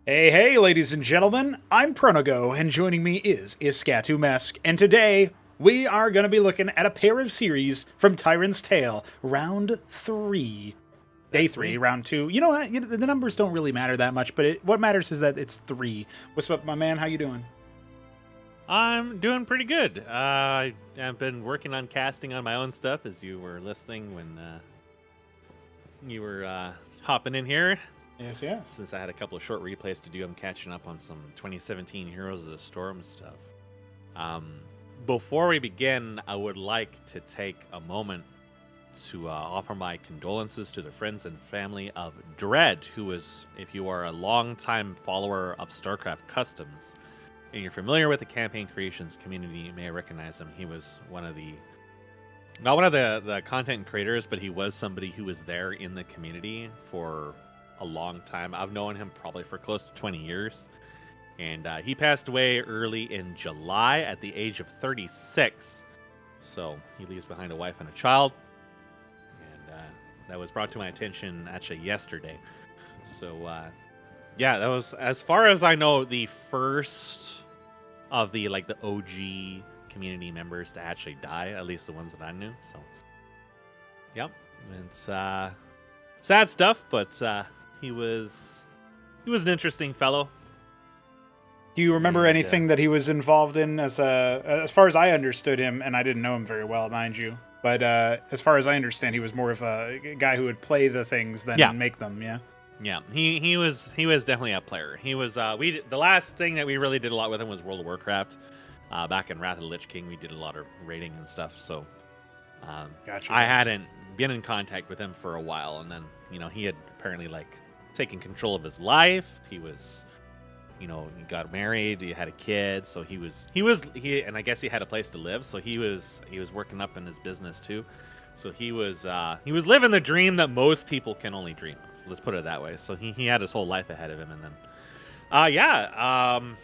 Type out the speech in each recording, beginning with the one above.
Hey, ladies and gentlemen, I'm Pronogo, and joining me is Iskatumesk, and today we are going to be looking at a pair of series from Tyrant's Tale, Round 3. Day That's 3, me. Round 2. You know what? The numbers don't really matter that much, but what matters is that it's 3. What's up, my man? How you doing? I'm doing pretty good. I've been working on casting on my own stuff as you were listening when you were hopping in here. Yes, yes. Since I had a couple of short replays to do, I'm catching up on some 2017 Heroes of the Storm stuff. Before we begin, I would like to take a moment to offer my condolences to the friends and family of Dread, who is, if you are a longtime follower of Starcraft Customs, and you're familiar with the campaign creations community, you may recognize him. He was not one of the content creators, but he was somebody who was there in the community for a long time. I've known him probably for close to 20 years. And he passed away early in July at the age of 36. So he leaves behind a wife and a child. And that was brought to my attention actually yesterday. So yeah, that was, as far as I know, the first of the OG community members to actually die, at least the ones that I knew. So yep, it's sad stuff, but he was an interesting fellow. Do you remember anything that he was involved in as far as I understood him, and I didn't know him very well, mind you, but as far as I understand, he was more of a guy who would play the things than make them, yeah? Yeah, he was definitely a player. He was the last thing that we really did a lot with him was World of Warcraft. Back in Wrath of the Lich King, we did a lot of raiding and stuff, so Gotcha. I hadn't been in contact with him for a while, and then, he had apparently taken control of his life. He was, he got married, he had a kid, so he and I guess he had a place to live, so he was working up in his business too. So he was living the dream that most people can only dream of. Let's put it that way. So he had his whole life ahead of him, and then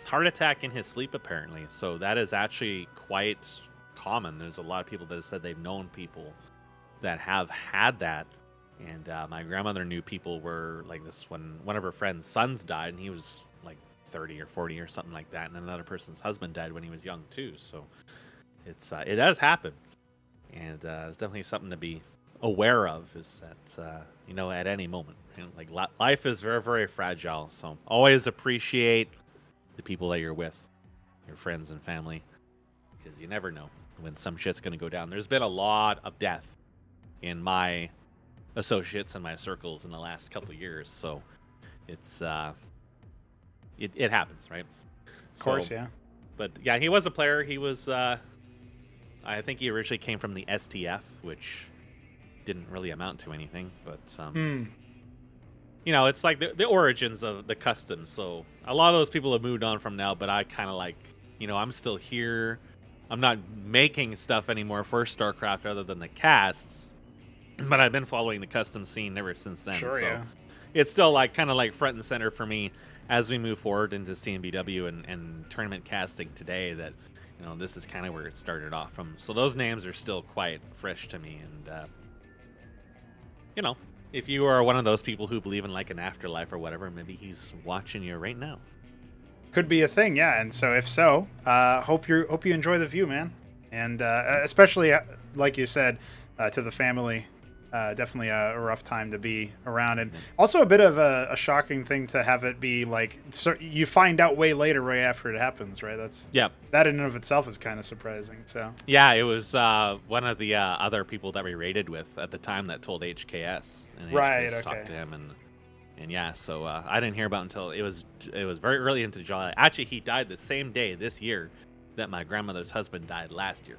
heart attack in his sleep apparently. So that is actually quite common. There's a lot of people that have said they've known people that have had that. And my grandmother knew people were like this when one of her friend's sons died, and he was like 30 or 40 or something like that, and another person's husband died when he was young too. So it does happen, and it's definitely something to be aware of. Is that at any moment, life is very, very fragile. So always appreciate the people that you're with, your friends and family, because you never know when some shit's gonna go down. There's been a lot of death in my associates and my circles in the last couple of years, so it's it happens, right? Of course, yeah. But yeah, he was a player. He was I think he originally came from the STF, which didn't really amount to anything, but it's like the origins of the custom. So a lot of those people have moved on from now, but I kind of I'm still here. I'm not making stuff anymore for StarCraft other than the casts, but I've been following the custom scene ever since then. Sure, so yeah. It's still kind of front and center for me as we move forward into CNBW and tournament casting today, that this is kind of where it started off from. So those names are still quite fresh to me, and if you are one of those people who believe in an afterlife or whatever, maybe he's watching you right now. Could be a thing, yeah. And so, if so, hope you enjoy the view, man. And especially, like you said, to the family, definitely a rough time to be around, and also a bit of a shocking thing to have it be you find out way later, right after it happens, right? That in and of itself is kind of surprising. So yeah, it was one of the other people that we raided with at the time that told HKS, and HKS talked to him, and yeah, so I didn't hear about until it was very early into July. Actually, he died the same day this year that my grandmother's husband died last year.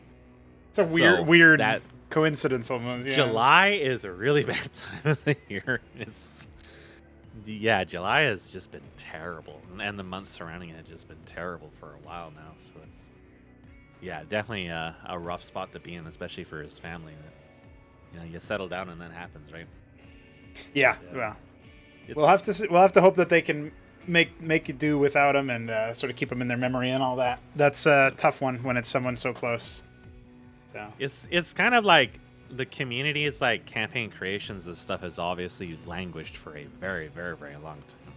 It's a weird coincidence almost. Yeah. July is a really bad time of the year. July has just been terrible, and the months surrounding it have just been terrible for a while now. So it's definitely a rough spot to be in, especially for his family. That you settle down and that happens, right? Yeah. Well, we'll have to hope that they can make you do without him and sort of keep him in their memory and all that. That's a tough one when it's someone so close. So it's kind of like the community's campaign creations and stuff has obviously languished for a very, very, very long time.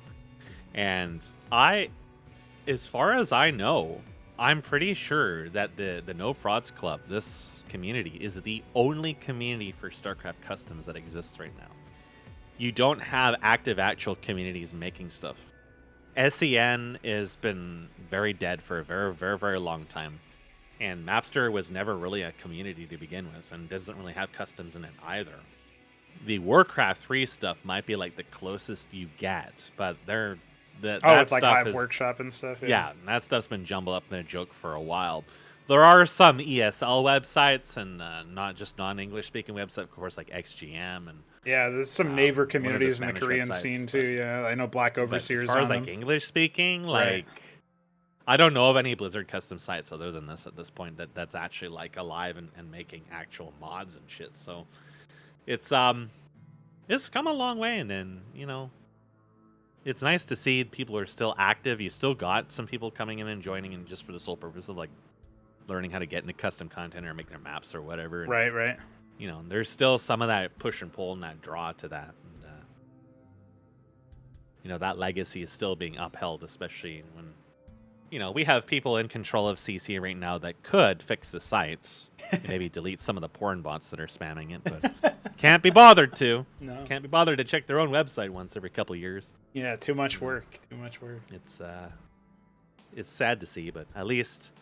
And as far as I know, I'm pretty sure that the No Frauds Club, this community, is the only community for StarCraft customs that exists right now. You don't have active actual communities making stuff. SEN has been very dead for a very, very, very long time. And Mapster was never really a community to begin with and doesn't really have customs in it either. The Warcraft 3 stuff might be like the closest you get, but that it's like stuff Hive Workshop and stuff. Yeah, that stuff's been jumbled up in a joke for a while. There are some ESL websites and not just non-English speaking websites, of course, like XGM and there's some Naver communities in the Korean scene too. Yeah, I know Black Overseers. As far as like English speaking, like I don't know of any Blizzard custom sites other than this at this point that's actually like alive and making actual mods and shit. So it's come a long way, and then it's nice to see people are still active. You still got some people coming in and joining in just for the sole purpose of like learning how to get into custom content or make their maps or whatever. And, right. There's still some of that push and pull and that draw to that. And, that legacy is still being upheld, especially when, we have people in control of CC right now that could fix the sites and maybe delete some of the porn bots that are spamming it, but can't be bothered to. No. Can't be bothered to check their own website once every couple of years. Yeah, too much work. It's sad to see, but at least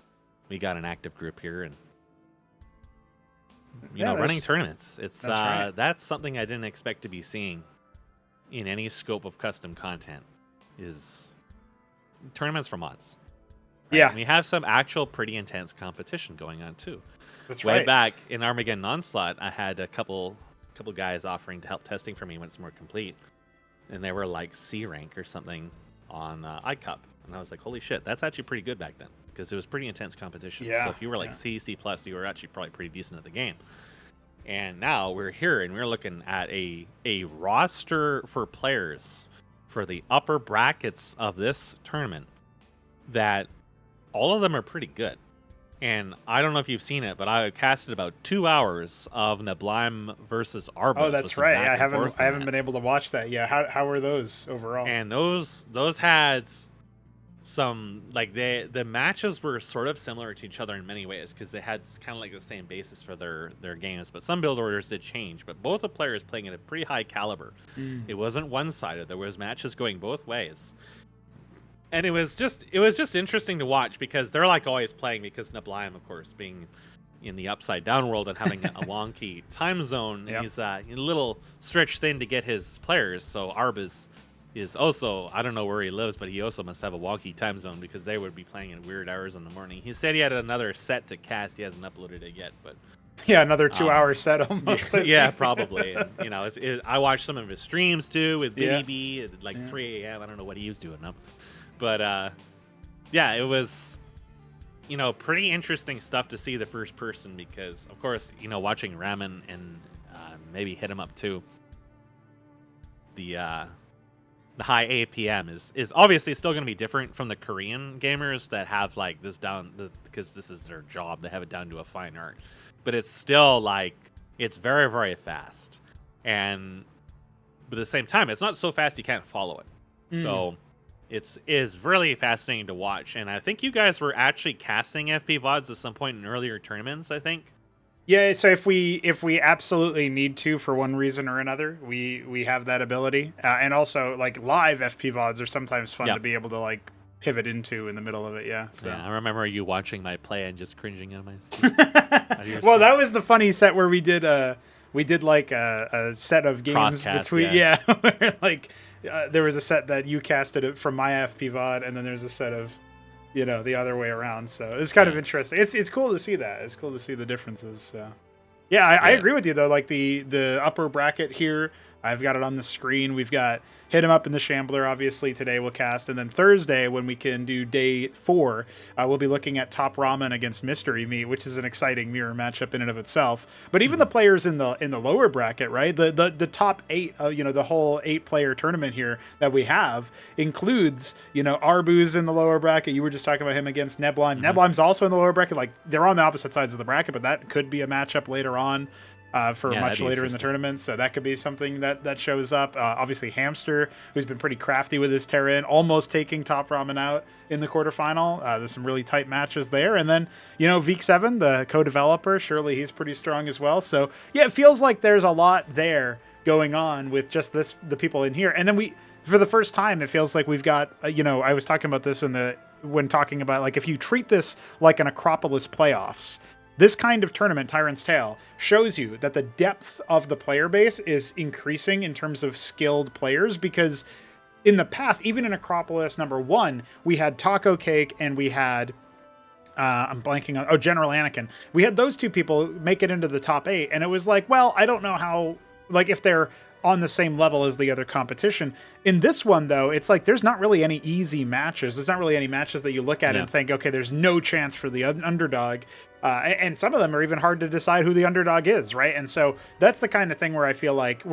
we got an active group here and running tournaments. That's something I didn't expect to be seeing in any scope of custom content is tournaments for mods. Right? Yeah. And we have some actual pretty intense competition going on too. That's Way right. back in Armageddon Onslaught, I had a couple guys offering to help testing for me when it's more complete. And they were like C rank or something on iCup. And I was like, holy shit, that's actually pretty good back then. Because it was pretty intense competition. Yeah, so if you were like C+, you were actually probably pretty decent at the game. And now we're here and we're looking at a roster for players for the upper brackets of this tournament that all of them are pretty good. And I don't know if you've seen it, but I casted about 2 hours of Neblime versus Arbus. Oh, that's right. I haven't been able to watch that. Yeah, how were those overall? And those had some, like, the matches were sort of similar to each other in many ways because they had kind of like the same basis for their games, but some build orders did change. But both the players playing at a pretty high caliber. It wasn't one-sided. There was matches going both ways. And it was just interesting to watch because they're like always playing, because Neblime, of course, being in the upside down world and having a wonky time zone, Yep. he's a little stretched thin to get his players. So Arbus is also, I don't know where he lives, but he also must have a wonky time zone because they would be playing at weird hours in the morning. He said he had another set to cast. He hasn't uploaded it yet, but yeah, another 2-hour set almost. Yeah, probably. And, I watched some of his streams too with Biddy B at like 3 a.m. I don't know what he was doing up. But, it was, pretty interesting stuff to see the first person because, of course, watching Ramen and maybe HitEmUp too, the high APM is obviously still going to be different from the Korean gamers that have, like, this down, because this is their job. They have it down to a fine art. But it's still, like, it's very, very fast. But at the same time, it's not so fast you can't follow it. So it's really fascinating to watch, and I think you guys were actually casting FP VODs at some point in earlier tournaments, I think. Yeah, so if we absolutely need to for one reason or another, we have that ability, and also like live FP VODs are sometimes fun to be able to like pivot into in the middle of it. Yeah. So. Yeah, I remember you watching my play and just cringing out of my seat. Well, that was the funny set where we did like a set of games between where like. There was a set that you casted it from my FP VOD, and then there's a set of, the other way around. So it's kind of interesting. It's cool to see that. It's cool to see the differences. So. Yeah, I agree with you though. Like the upper bracket here, I've got it on the screen. We've got HitEmUp in the Shambler, obviously, today we'll cast. And then Thursday, when we can do day 4, we'll be looking at Top Ramen against Mystery Meat, which is an exciting mirror matchup in and of itself. But even the players in the lower bracket, right? The top 8, the whole 8-player tournament here that we have includes, Arbu's in the lower bracket. You were just talking about him against Neblime. Neblime's also in the lower bracket. Like, they're on the opposite sides of the bracket, but that could be a matchup later on. for Yeah, much that'd be later in the interesting. tournament. So that could be something that shows up. Obviously, Hamster, who's been pretty crafty with his Tyrant, almost taking Top Ramen out in the quarterfinal. There's some really tight matches there. And then, Veek7, the co-developer, surely he's pretty strong as well. So, yeah, it feels like there's a lot there going on with just the people in here. And then for the first time, it feels like we've got, I was talking about this when talking about, like, if you treat this like an Acropolis playoffs, this kind of tournament, Tyrant's Tale, shows you that the depth of the player base is increasing in terms of skilled players, because in the past, even in Acropolis #1, we had Taco Cake and we had I'm blanking on General Anakin. We had those two people make it into the top 8, and it was like, well, I don't know how, like, if they're on the same level as the other competition. In this one, though, it's like there's not really any easy matches. There's not really any matches that you look at and think, okay, there's no chance for the underdog. And some of them are even hard to decide who the underdog is, right? And so that's the kind of thing where I feel like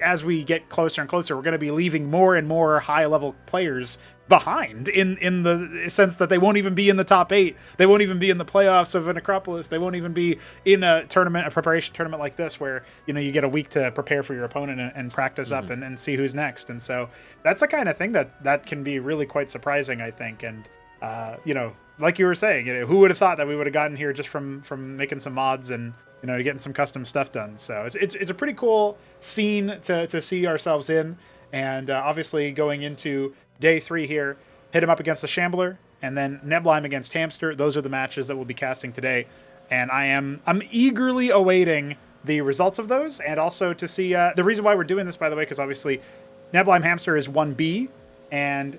as we get closer and closer, we're going to be leaving more and more high-level players behind in the sense that they won't even be in the top 8. They won't even be in the playoffs of an Acropolis. They won't even be in a preparation tournament like this where, you get a week to prepare for your opponent and practice up and see who's next. And so that's the kind of thing that can be really quite surprising, I think. And, like you were saying, who would have thought that we would have gotten here just from making some mods and, getting some custom stuff done. So it's a pretty cool scene to see ourselves in. And obviously going into day 3 here, HitEmUp against the Shambler, and then Neblime against Hamster. Those are the matches that we'll be casting today. And I'm eagerly awaiting the results of those, and also to see the reason why we're doing this, by the way, because obviously Neblime Hamster is 1B, and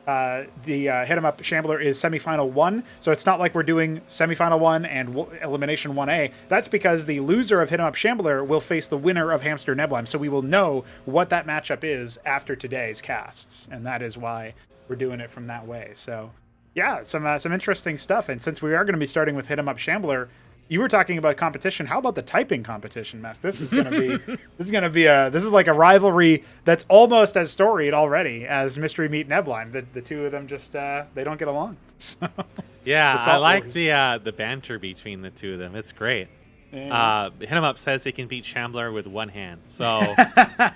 the HitEmUp Shambler is Semifinal 1. So it's not like we're doing Semifinal 1 and Elimination 1A. That's because the loser of HitEmUp Shambler will face the winner of Hamster Neblime. So we will know what that matchup is after today's casts. And that is why we're doing it from that way. So yeah, some interesting stuff. And since we are going to be starting with HitEmUp Shambler, you were talking about competition. How about the typing competition, Mess? This is going to be this is like a rivalry that's almost as storied already as Mystery Meat Neblime. The two of them just they don't get along. So, yeah, I like the banter between the two of them. It's great. Yeah. HitEmUp says he can beat Shambler with one hand, so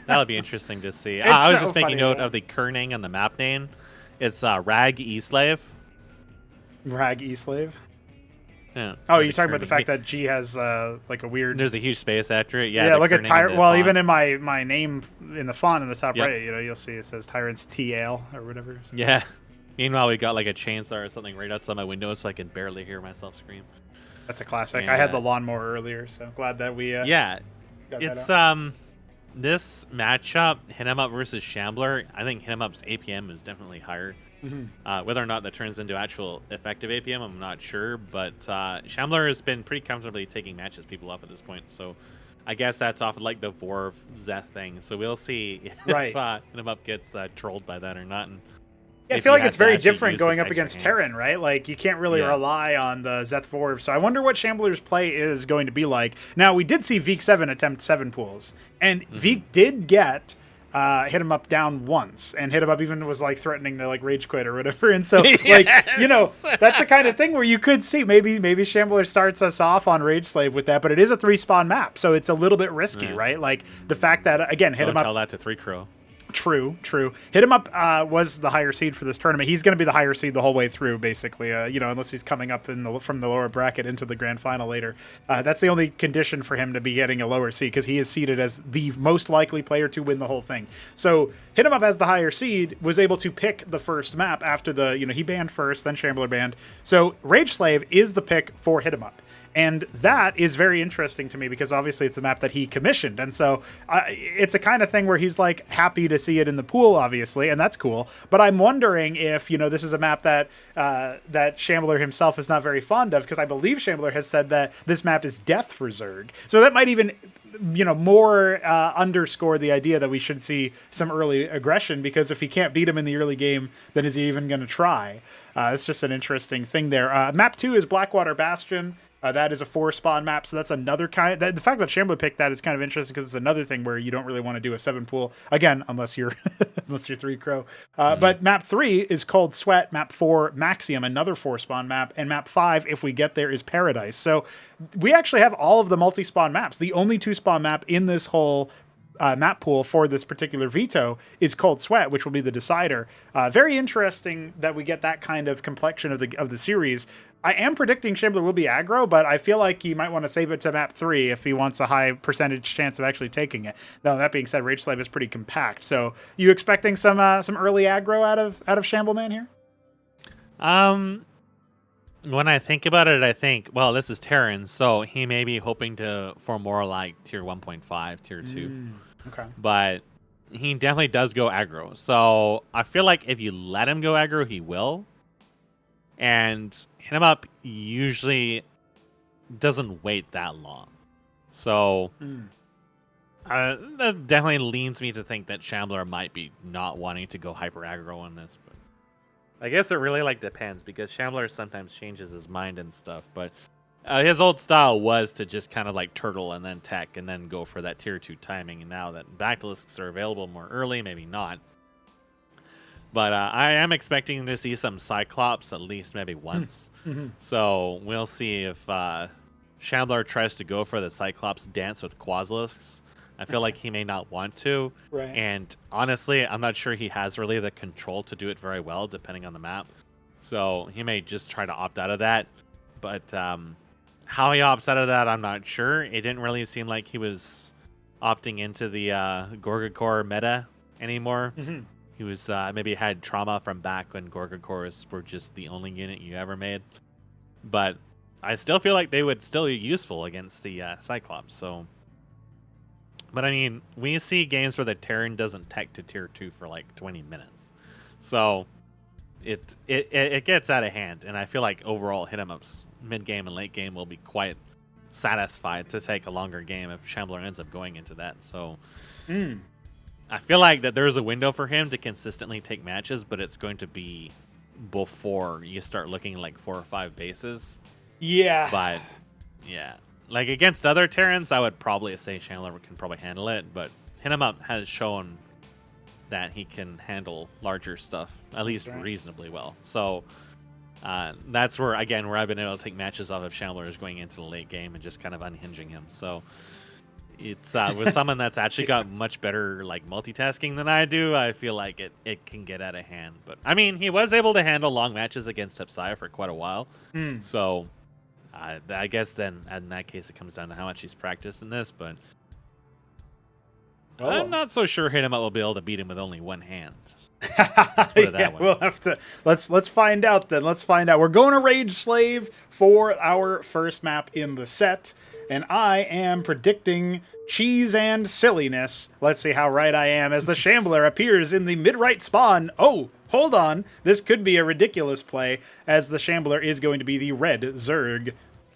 that'll be interesting to see. I was just making note of the kerning and the map name. It's Rag E-Slave. Rag E-Slave. Yeah. Oh, you're talking about the fact that G has like a weird. There's a huge space after it. Yeah. Yeah. Look at Tyrant. Well, font. even in my name in the font in the top right, you'll see it says Tyrant's TL or whatever. So. Yeah. Meanwhile, we got like a chainsaw or something right outside my window, so I can barely hear myself scream. That's a classic. I had the lawnmower earlier, so glad that we. Yeah. It's this matchup, HitEmUp versus Shambler. I think HitEmUp's APM is definitely higher. Mm-hmm. Whether or not that turns into actual effective APM, I'm not sure. But Shambler has been pretty comfortably taking matches people off at this point. So I guess that's off of like the Vorv Zeth thing. So we'll see if HitEmUp gets trolled by that or not. And I feel like it's very different going up against Tyrant, right? Like, you can't really rely on the Zeth Vorv. So I wonder what Shambler's play is going to be like. Now, we did see Veek7 attempt 7 pools. And Veek did get HitEmUp down once. And HitEmUp even was, like, threatening to, like, rage quit or whatever. And so, like, that's the kind of thing where you could see maybe Shambler starts us off on Rage Slave with that. But it is a 3-spawn map. So it's a little bit risky, right? Like, the fact that, again, HitEmUp... Don't tell that to 3Crow. True. HitEmUp was the higher seed for this tournament. He's going to be the higher seed the whole way through, basically. Unless he's coming up from the lower bracket into the grand final later. That's the only condition for him to be getting a lower seed, because he is seeded as the most likely player to win the whole thing. So HitEmUp as the higher seed was able to pick the first map after he banned first, then Shambler banned. So Rage Slave is the pick for HitEmUp. And that is very interesting to me, because obviously it's a map that he commissioned. And so it's a kind of thing where he's like happy to see it in the pool, obviously, and that's cool. But I'm wondering if, this is a map that that Shambler himself is not very fond of, because I believe Shambler has said that this map is death for Zerg. So that might even, more underscore the idea that we should see some early aggression, because if he can't beat him in the early game, then is he even going to try? It's just an interesting thing there. Map 2 is Blackwater Bastion. That is a 4-spawn map, so that's another kind. The fact that Shambler picked that is kind of interesting because it's another thing where you don't really want to do a 7 pool again, unless you're unless you're 3 Crow. But map 3 is called Sweat. Map 4, Maxium, another 4-spawn map, and map 5, if we get there, is Paradise. So we actually have all of the multi-spawn maps. The only 2-spawn map in this whole map pool for this particular veto is called Sweat, which will be the decider. Very interesting that we get that kind of complexion of the series. I am predicting Shambler will be aggro, but I feel like he might want to save it to map 3 if he wants a high percentage chance of actually taking it. Now, that being said, Rage Slave is pretty compact. So, you expecting some early aggro out of Shambleman here? When I think about it, I think, well, this is Tyrant, so he may be hoping for more like tier 1.5, tier 2. Okay. But he definitely does go aggro. So I feel like if you let him go aggro, he will. And HitEmUp usually doesn't wait that long. So that definitely leans me to think that Shambler might be not wanting to go hyper aggro on this. But I guess it really depends, because Shambler sometimes changes his mind and stuff. But his old style was to just kind of turtle and then tech and then go for that tier 2 timing. And now that Bactalisks are available more early, maybe not. But I am expecting to see some Cyclops at least maybe once. So we'll see if Shambler tries to go for the Cyclops dance with Quasilisks. I feel like he may not want to. Right. And honestly, I'm not sure he has really the control to do it very well, depending on the map. So he may just try to opt out of that. But how he opts out of that, I'm not sure. It didn't really seem like he was opting into the Gorgakor meta anymore. He was maybe had trauma from back when Gorgakors were just the only unit you ever made. But I still feel like they would still be useful against the Cyclops. So, but I mean, we see games where the Terran doesn't tech to tier 2 for 20 minutes. So it gets out of hand, and I feel like overall HitEmUp's mid game and late game will be quite satisfied to take a longer game if Shambler ends up going into that. So I feel like that there's a window for him to consistently take matches, but it's going to be before you start looking 4 or 5 bases. Yeah. But yeah, against other Terrans, I would probably say Shambler can probably handle it, but HitEmUp has shown that he can handle larger stuff, at least reasonably well. So that's where I've been able to take matches off of Shambler, is going into the late game and just kind of unhinging him. So it's with someone that's actually got much better multitasking than I do, I feel like it can get out of hand. But I mean, he was able to handle long matches against Hepsiah for quite a while. So I guess then in that case it comes down to how much he's practiced in this. But I'm not so sure HitEmUp will be able to beat him with only one hand. Let's put it that way. We'll have to let's find out then. Let's find out. We're going to Rage Slave for our first map in the set, and I am predicting cheese and silliness. Let's see how right I am as the Shambler appears in the mid-right spawn. Oh, hold on. This could be a ridiculous play, as the Shambler is going to be the red Zerg.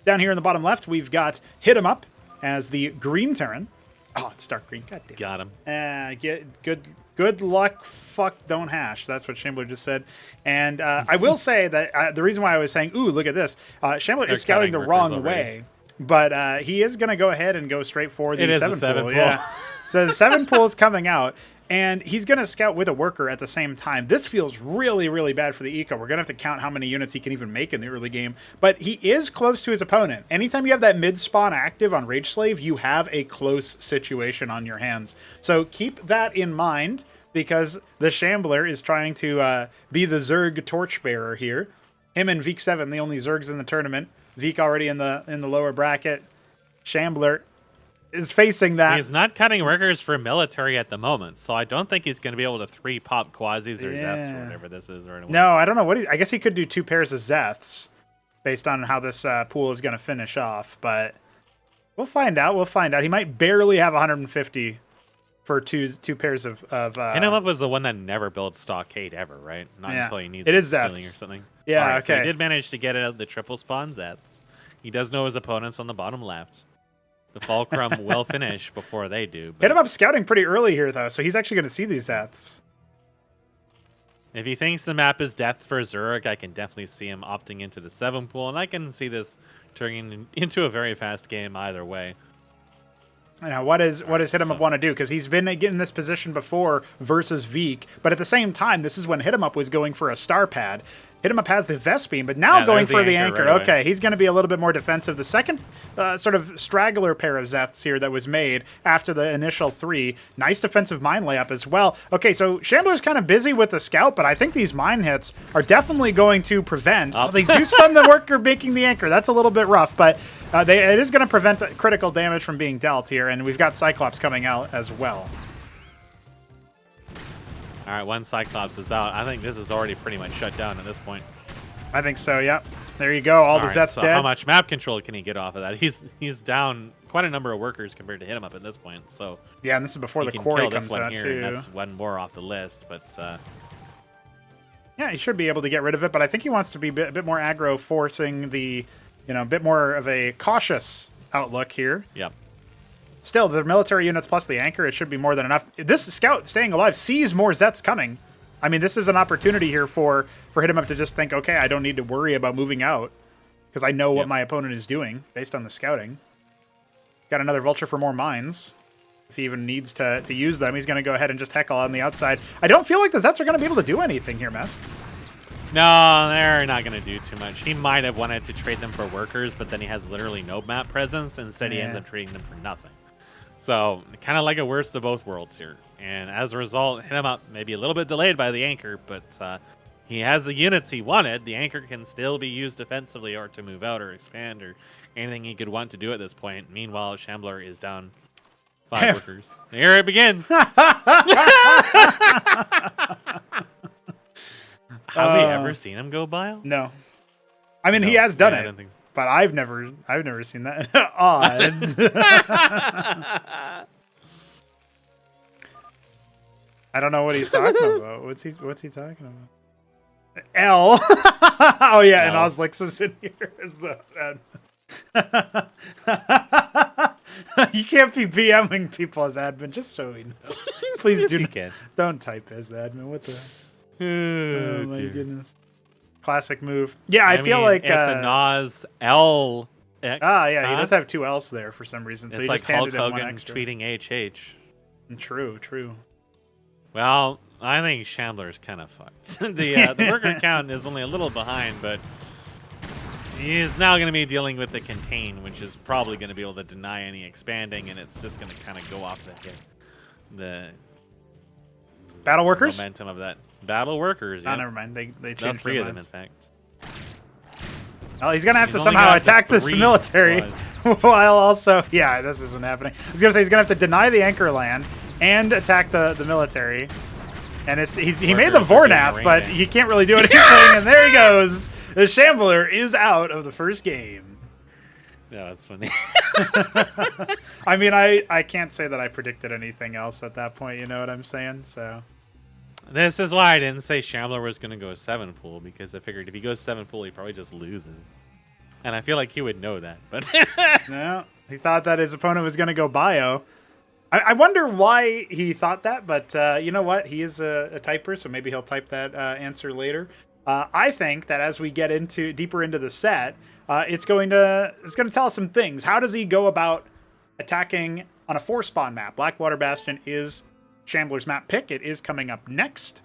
Down here in the bottom left, we've got HitEmUp as the green Terran. Oh, it's dark green. God damn. Got him. Good luck. Fuck, don't hash. That's what Shambler just said. And I will say that the reason why I was saying, ooh, look at this. Shambler is scouting the wrong way. But he is going to go ahead and go straight for the 7 pool. Yeah. So the 7 pool is coming out. And he's going to scout with a worker at the same time. This feels really, really bad for the eco. We're going to have to count how many units he can even make in the early game. But he is close to his opponent. Anytime you have that mid-spawn active on Rage Slave, you have a close situation on your hands. So keep that in mind, because the Shambler is trying to be the Zerg torchbearer here. Him and Veek 7, the only Zergs in the tournament. Veek already in the lower bracket. Shambler is facing that. He's not cutting workers for military at the moment, so I don't think he's going to be able to 3-pop Quasis or Zeths or whatever this is. Right away. No, I don't know what. I guess he could do 2 pairs of Zeths based on how this pool is going to finish off, but we'll find out. We'll find out. He might barely have 150 for two pairs of. HitEmUp was the one that never built Stockade ever, right? Not until he needs it is healing Zeths or something. Yeah, right, okay. So he did manage to get it out the triple spawn Zeths. He does know his opponents on the bottom left. The Fulcrum will finish before they do. HitEmUp scouting pretty early here, though, so he's actually going to see these Zeths. If he thinks the map is death for Zurich, I can definitely see him opting into the 7 pool, and I can see this turning into a very fast game either way. Now, what does HitEmUp want to do? Because he's been in this position before versus Veek, but at the same time, this is when HitEmUp was going for a star pad. HitEmUp has the Vest Beam, but now going for the anchor. Right okay, he's going to be a little bit more defensive. The second sort of straggler pair of Zeths here that was made after the initial 3. Nice defensive mine layup as well. Okay, so Shambler's kind of busy with the scout, but I think these mine hits are definitely going to prevent. Oh, they do stun the worker making the anchor. That's a little bit rough, but it is going to prevent critical damage from being dealt here, and we've got Cyclops coming out as well. All right, one Cyclops is out. I think this is already pretty much shut down at this point. I think so, yeah. There you go. All the Zeths so dead. How much map control can he get off of that? He's down quite a number of workers compared to HitEmUp at this point. So yeah, and this is before the quarry comes out, too. And that's one more off the list, but... yeah, he should be able to get rid of it, but I think he wants to be a bit more aggro, forcing the, a bit more of a cautious outlook here. Yep. Still, the military units plus the anchor, it should be more than enough. This scout staying alive sees more Zeths coming. I mean, this is an opportunity here for HitEmUp to just think, okay, I don't need to worry about moving out because I know what my opponent is doing based on the scouting. Got another vulture for more mines. If he even needs to use them, he's going to go ahead and just heckle on the outside. I don't feel like the Zeths are going to be able to do anything here, Mess. No, they're not going to do too much. He might have wanted to trade them for workers, but then he has literally no map presence. Instead, he ends up trading them for nothing. So, kind of like a worst of both worlds here. And as a result, HitEmUp may be a little bit delayed by the anchor, but he has the units he wanted. The anchor can still be used defensively or to move out or expand or anything he could want to do at this point. Meanwhile, Shambler is down 5 workers. Here it begins. Have we ever seen him go bio? No. I mean, he has done I it. don't think so. But I've never seen that. Odd. I don't know what he's talking about. What's he talking about? L. Oh yeah, L. And Ozlix is in here as the. You can't be BMing people as admin, just so we know. Please yes, don't type as admin. What the? Oh my goodness. Classic move. Yeah, I feel mean, like it's a Nas L. X, yeah, he does have 2 L's there for some reason. So it's he like just handed Hulk him one Hogan extra. tweeting HH. True. Well, I think Shambler's kind of fucked. The worker count is only a little behind, but he is now going to be dealing with the contain, which is probably going to be able to deny any expanding, and it's just going to kind of go off the battle workers momentum of that battle workers. Oh, never mind. They changed all 3 of them, minds. in fact. Well, he's gonna have to somehow attack this military, while also this isn't happening. I was gonna say he's gonna have to deny the anchor land and attack the military. And he made the Vornath, but he can't really do anything. And there he goes. The Shambler is out of the first game. Yeah, that's funny. I mean, I can't say that I predicted anything else at that point. You know what I'm saying? So this is why I didn't say Shambler was going to go 7 pool, because I figured if he goes 7 pool, he probably just loses. And I feel like he would know that, but no, he thought that his opponent was going to go bio. I wonder why he thought that, but you know what? He is a typer, so maybe he'll type that answer later. I think that as we get deeper into the set, it's going to tell us some things. How does he go about attacking on a 4-spawn map? Blackwater Bastion is Shambler's map pick. It is coming up next.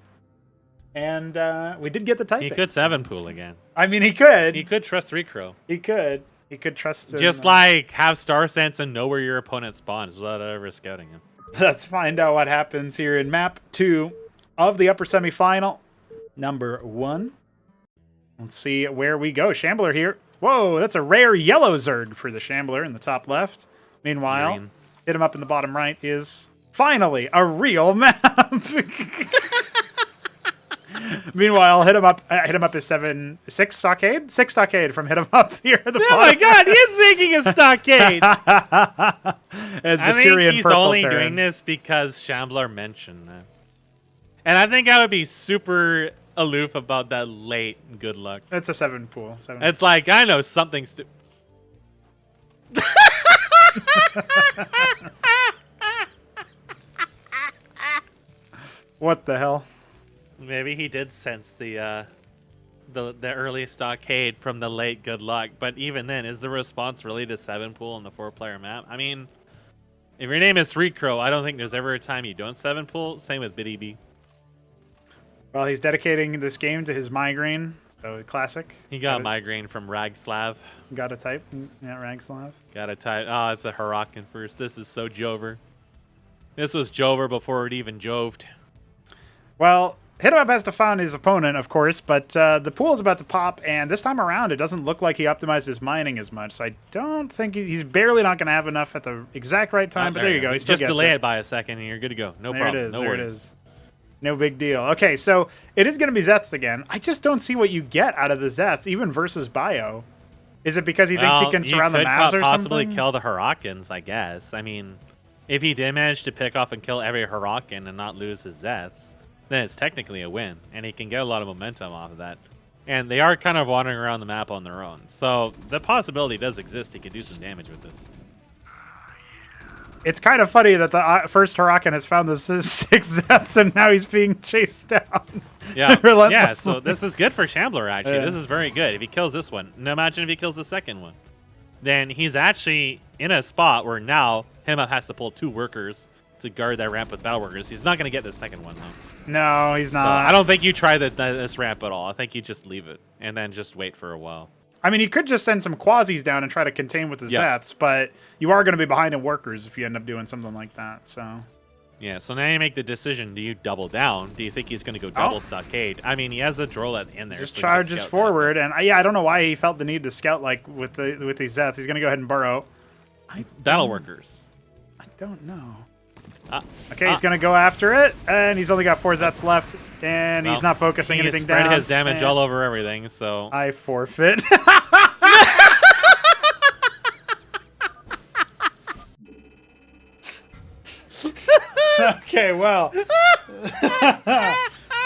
And we did get the type. He could 7 pool again. I mean, he could. He could trust 3 Crow. He could. He could trust him. Just like have Star Sense and know where your opponent spawns without ever scouting him. Let's find out what happens here in map 2 of the upper semifinal. Number 1. Let's see where we go. Shambler here. Whoa, that's a rare yellow Zerg for the Shambler in the top left. Meanwhile, HitEmUp in the bottom right is finally a real map. Meanwhile, HitEmUp is 6 stockade? 6 stockade from HitEmUp here at the bottom. Oh my god, he is making a stockade! As the I think he's only Tyrant. doing this because Shambler mentioned that. And I think I would be super aloof about that late good luck. It's a 7 pool. It's like, I know something What the hell? Maybe he did sense the early stockade from the late good luck, but even then, is the response really to 7 pool on the 4-player map? I mean, if your name is Free Crow, I don't think there's ever a time you don't 7 pool. Same with Biddy B. Well, he's dedicating this game to his migraine, so classic. He got migraine from Ragslav. Got a type? Yeah, Ragslav. Got a type. Oh, it's a Huracan first. This is so Jover. This was Jover before it even joved. Well, HitEmUp has to find his opponent, of course, but the pool is about to pop, and this time around, it doesn't look like he optimized his mining as much, so I don't think he's barely not going to have enough at the exact right time, but there you go. He still just delay it by a second, and you're good to go. No problem. It is. No there worries. It is. No big deal. Okay, so it is going to be Zeths again. I just don't see what you get out of the Zeths, even versus Bio. Is it because he thinks he can surround the Mavs or something? Possibly kill the Huracans, I guess. I mean, if he did manage to pick off and kill every Huracan and not lose his Zeths, then it's technically a win, and he can get a lot of momentum off of that. And they are kind of wandering around the map on their own, so the possibility does exist he could do some damage with this. It's kind of funny that the first Huracan has found the 6 Zeths, and now he's being chased down. Yeah, relentlessly. Yeah. So this is good for Shambler, actually. Yeah. This is very good. If he kills this one, now imagine if he kills the second one. Then he's actually in a spot where now HitEmUp has to pull 2 workers to guard that ramp with battle workers. He's not going to get the second one, though. No, he's not. So I don't think you try this ramp at all. I think you just leave it and then just wait for a while. I mean, you could just send some quasis down and try to contain with the Zeths, but you are going to be behind in workers if you end up doing something like that. So, yeah. So now you make the decision: do you double down? Do you think he's going to go double stockade? I mean, he has a Drolet in there. Just so charges forward, and I don't know why he felt the need to scout like with these Zeths. He's going to go ahead and burrow. Battle workers. I don't know. Okay, he's going to go after it, and he's only got 4 Zeths left, and he's not focusing anything down. He spread his damage all over everything, so... I forfeit. Okay, well...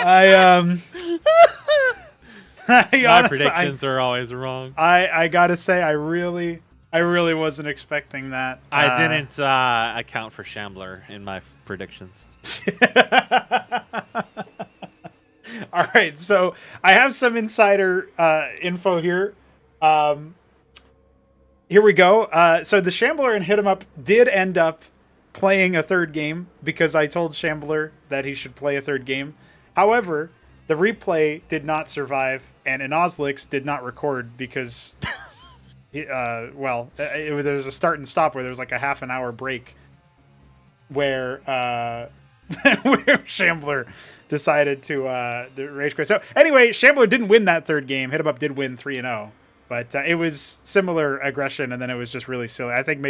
My predictions are always wrong. I gotta say, I really wasn't expecting that. I didn't account for Shambler in my predictions. All right, so I have some insider info here. Here we go. So the Shambler and HitEmUp did end up playing a third game because I told Shambler that he should play a third game. However, the replay did not survive, and Inozlix did not record because... there was a start and stop where there was like a half an hour break where where Shambler decided to rage quit. So anyway, Shambler didn't win that third game. HitEmUp did win 3-0, but it was similar aggression, and then it was just really silly. I think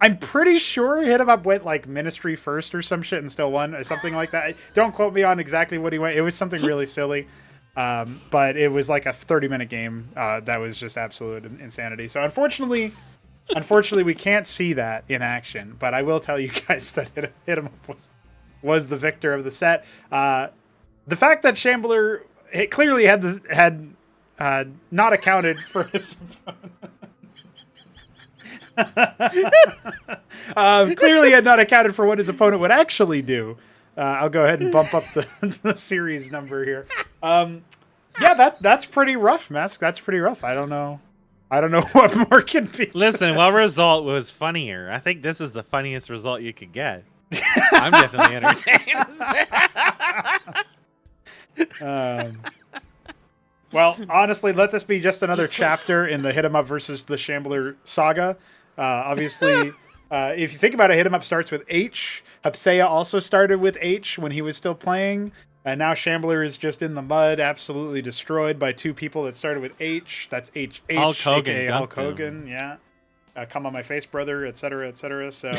I'm pretty sure HitEmUp went like Ministry first or some shit and still won, or something like that. Don't quote me on exactly what he went. It was something really silly. But it was like a 30-minute game that was just absolute insanity. So unfortunately, we can't see that in action. But I will tell you guys that HitEmUp was the victor of the set. The fact that Shambler clearly had not accounted for his clearly had not accounted for what his opponent would actually do. I'll go ahead and bump up the series number here. That's pretty rough, Mask. That's pretty rough. I don't know what more can be said. Listen, what result was funnier? I think this is the funniest result you could get. I'm definitely entertained. Well, honestly, let this be just another chapter in the HitEmUp versus the Shambler saga. Obviously, if you think about it, HitEmUp starts with H. Hapsea also started with H when he was still playing. And now Shambler is just in the mud, absolutely destroyed by 2 people that started with H. That's H. Hulk Hogan. AKA Hulk Hogan, yeah. Come on my face, brother, etc., etc. So,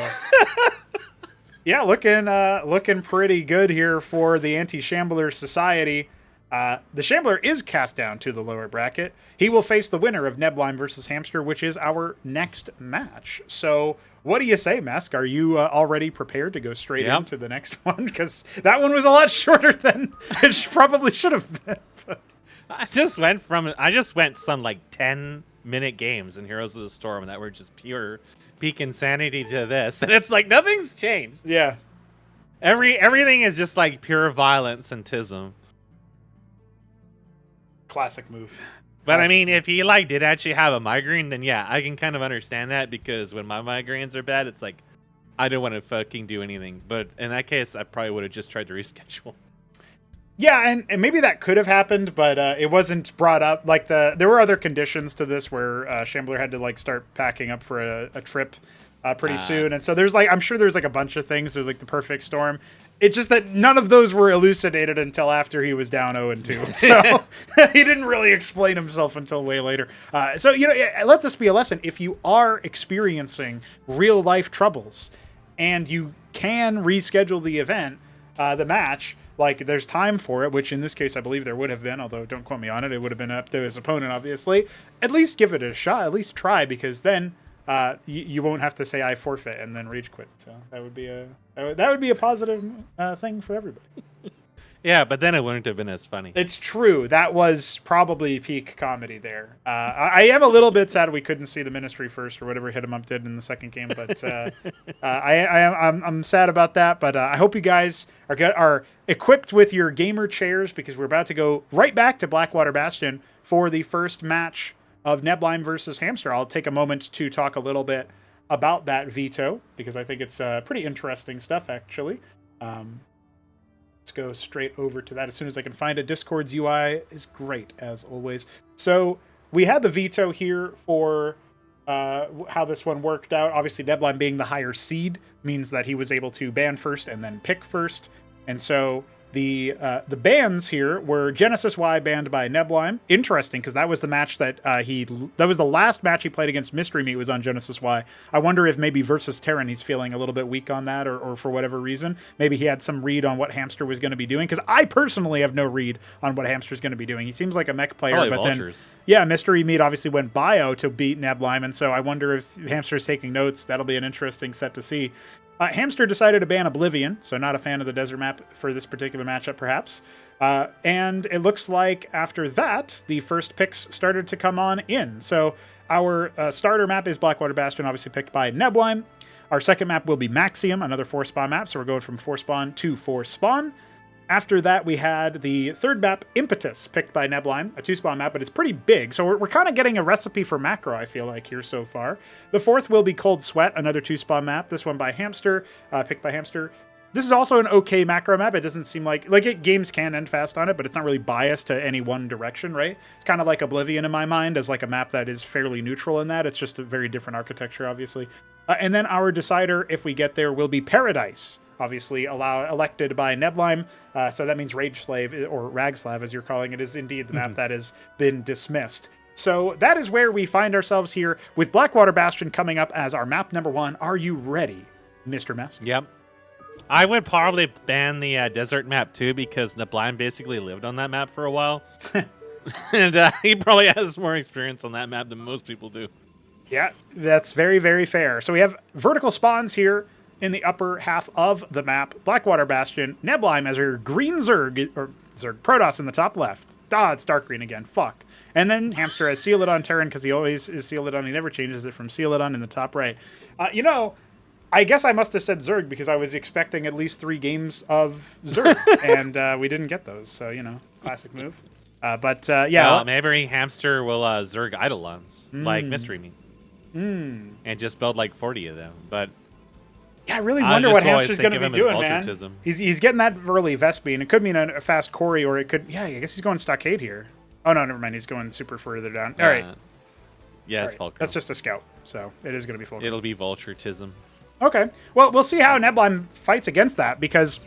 yeah, looking pretty good here for the anti-Shambler society. The Shambler is cast down to the lower bracket. He will face the winner of Neblime versus Hamster, which is our next match. So, what do you say, Mask? Are you already prepared to go straight into the next one? Because that one was a lot shorter than it probably should have been. I just went some like 10-minute games in Heroes of the Storm that were just pure peak insanity to this, and it's like nothing's changed. Yeah, everything is just like pure violence and tism. Classic move. But I mean, if he like did actually have a migraine, then yeah, I can kind of understand that, because when my migraines are bad, it's like I don't want to fucking do anything. But in that case, I probably would have just tried to reschedule. Yeah, and maybe that could have happened, but it wasn't brought up. Like there were other conditions to this where Shambler had to like start packing up for a trip pretty soon, and so I'm sure there's like a bunch of things. There's like the perfect storm. It's just that none of those were elucidated until after he was down 0-2. So he didn't really explain himself until way later. So, let this be a lesson. If you are experiencing real life troubles and you can reschedule the event, the match, like there's time for it, which in this case I believe there would have been, although don't quote me on it. It would have been up to his opponent, obviously. At least give it a shot. At least try, because then you won't have to say I forfeit and then rage quit. So that would be a positive thing for everybody. Yeah, but then it wouldn't have been as funny. It's true. That was probably peak comedy there. I am a little bit sad we couldn't see the Ministry first or whatever HitEmUp did in the second game, but I'm sad about that. But I hope you guys are equipped with your gamer chairs, because we're about to go right back to Blackwater Bastion for the first match of Neblime versus Hamster. I'll take a moment to talk a little bit about that veto, because I think it's pretty interesting stuff, actually. Let's go straight over to that as soon as I can find it. Discord's UI is great, as always. So we had the veto here for how this one worked out. Obviously, Neblime being the higher seed means that he was able to ban first and then pick first. And so the bans here were Genesis Y banned by Neblime. Interesting, because that was the match that that was the last match he played against Mystery Meat, was on Genesis Y. I wonder if maybe versus Tyrant he's feeling a little bit weak on that, or for whatever reason. Maybe he had some read on what Hamster was going to be doing, because I personally have no read on what Hamster's going to be doing. He seems like a mech player, probably but vultures. Then yeah, Mystery Meat obviously went bio to beat Neblime, and so I wonder if Hamster's taking notes. That'll be an interesting set to see. Hamster decided to ban Oblivion, so not a fan of the desert map for this particular matchup, perhaps. And it looks like after that, the first picks started to come on in. So our starter map is Blackwater Bastion, obviously picked by Neblime. Our second map will be Maxium, another 4-spawn map, so we're going from 4-spawn to 4-spawn. After that, we had the third map, Impetus, picked by Neblime, a 2-spawn map, but it's pretty big. So we're kind of getting a recipe for macro, I feel like, here so far. The fourth will be Cold Sweat, another 2-spawn map, this one by Hamster, picked by Hamster. This is also an okay macro map. It doesn't seem like games can end fast on it, but it's not really biased to any one direction, right? It's kind of like Oblivion in my mind, as like a map that is fairly neutral in that. It's just a very different architecture, obviously. And then our decider, if we get there, will be Paradise. Obviously elected by Neblime, so that means Rage Slave, or Ragslav as you're calling it, is indeed the map that has been dismissed. So that is where we find ourselves here, with Blackwater Bastion coming up as our map number 1. Are you ready, Mr. Mess? Yep. I would probably ban the desert map too, because Neblime basically lived on that map for a while. And he probably has more experience on that map than most people do. Yeah, that's very, very fair. So we have vertical spawns here in the upper half of the map. Blackwater Bastion, Neblime as your green Zerg, or Zerg Protoss in the top left. It's dark green again. Fuck. And then Hamster has Celadon Terran, because he always is Celadon. He never changes it from Celadon in the top right. I guess I must have said Zerg, because I was expecting at least 3 games of Zerg, and we didn't get those. So, classic move. Yeah. Maybe Hamster will Zerg Eidolons, like Mystery Meat. And just build like 40 of them. But yeah, I really wonder what Hamster's going to be doing, man. Vulturism. He's getting that early Vespene. It could mean a fast Corey, or it could... Yeah, I guess he's going Stockade here. Oh, no, never mind. He's going super further down. All right. Yeah, it's Fulcrum. That's just a scout, so it is going to be Fulcrum. It'll be Vulturism. Okay. Well, we'll see how Neblime fights against that, because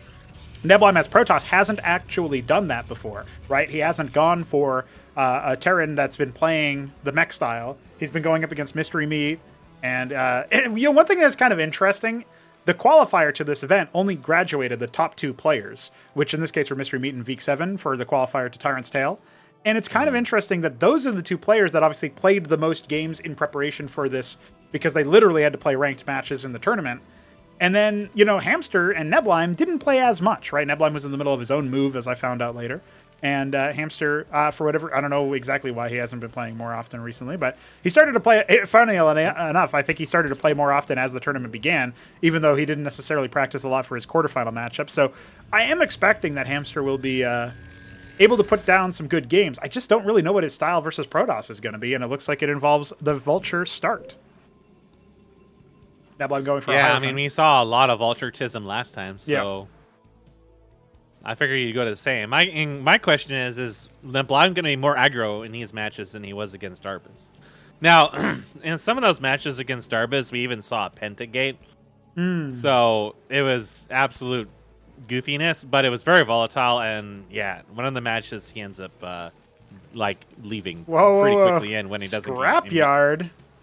Neblime as Protoss hasn't actually done that before, right? He hasn't gone for a Terran that's been playing the mech style. He's been going up against Mystery Meat, and one thing that's kind of interesting... The qualifier to this event only graduated the top 2 players, which in this case were Mystery Meat and Veek 7 for the qualifier to Tyrant's Tale. And it's kind of interesting that those are the 2 players that obviously played the most games in preparation for this, because they literally had to play ranked matches in the tournament. And then, Hamster and Neblime didn't play as much, right? Neblime was in the middle of his own move, as I found out later. And Hamster, for whatever, I don't know exactly why he hasn't been playing more often recently, but he started to play, funny enough, I think he started to play more often as the tournament began, even though he didn't necessarily practice a lot for his quarterfinal matchup. So I am expecting that Hamster will be able to put down some good games. I just don't really know what his style versus Protoss is going to be, and it looks like it involves the Vulture start. Neblime going for a Yeah, I Hierophant. mean, we saw a lot of Vulturetism last time, so I figured you'd go to the same. My question is Neblime going to be more aggro in these matches than he was against Darbiz? Now, in some of those matches against Darbiz, we even saw a Pentagate. So it was absolute goofiness, but it was very volatile. And yeah, one of the matches he ends up like leaving pretty quickly in when he doesn't.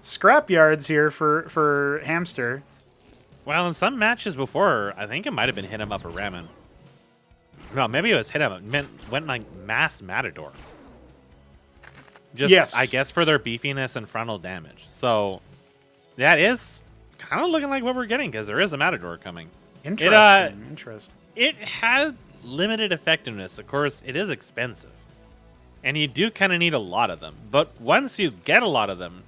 Scrapyards here for Hamster. Well, in some matches before, I think it might have been HitEmUp or Ramen. No, maybe it was HitEmUp. Went like Mass Matador. Just, yes. I guess for their beefiness and frontal damage. So that is kind of looking like what we're getting because there is a Matador coming. Interesting. It has limited effectiveness. Of course, it is expensive. And you do kind of need a lot of them. But once you get a lot of them,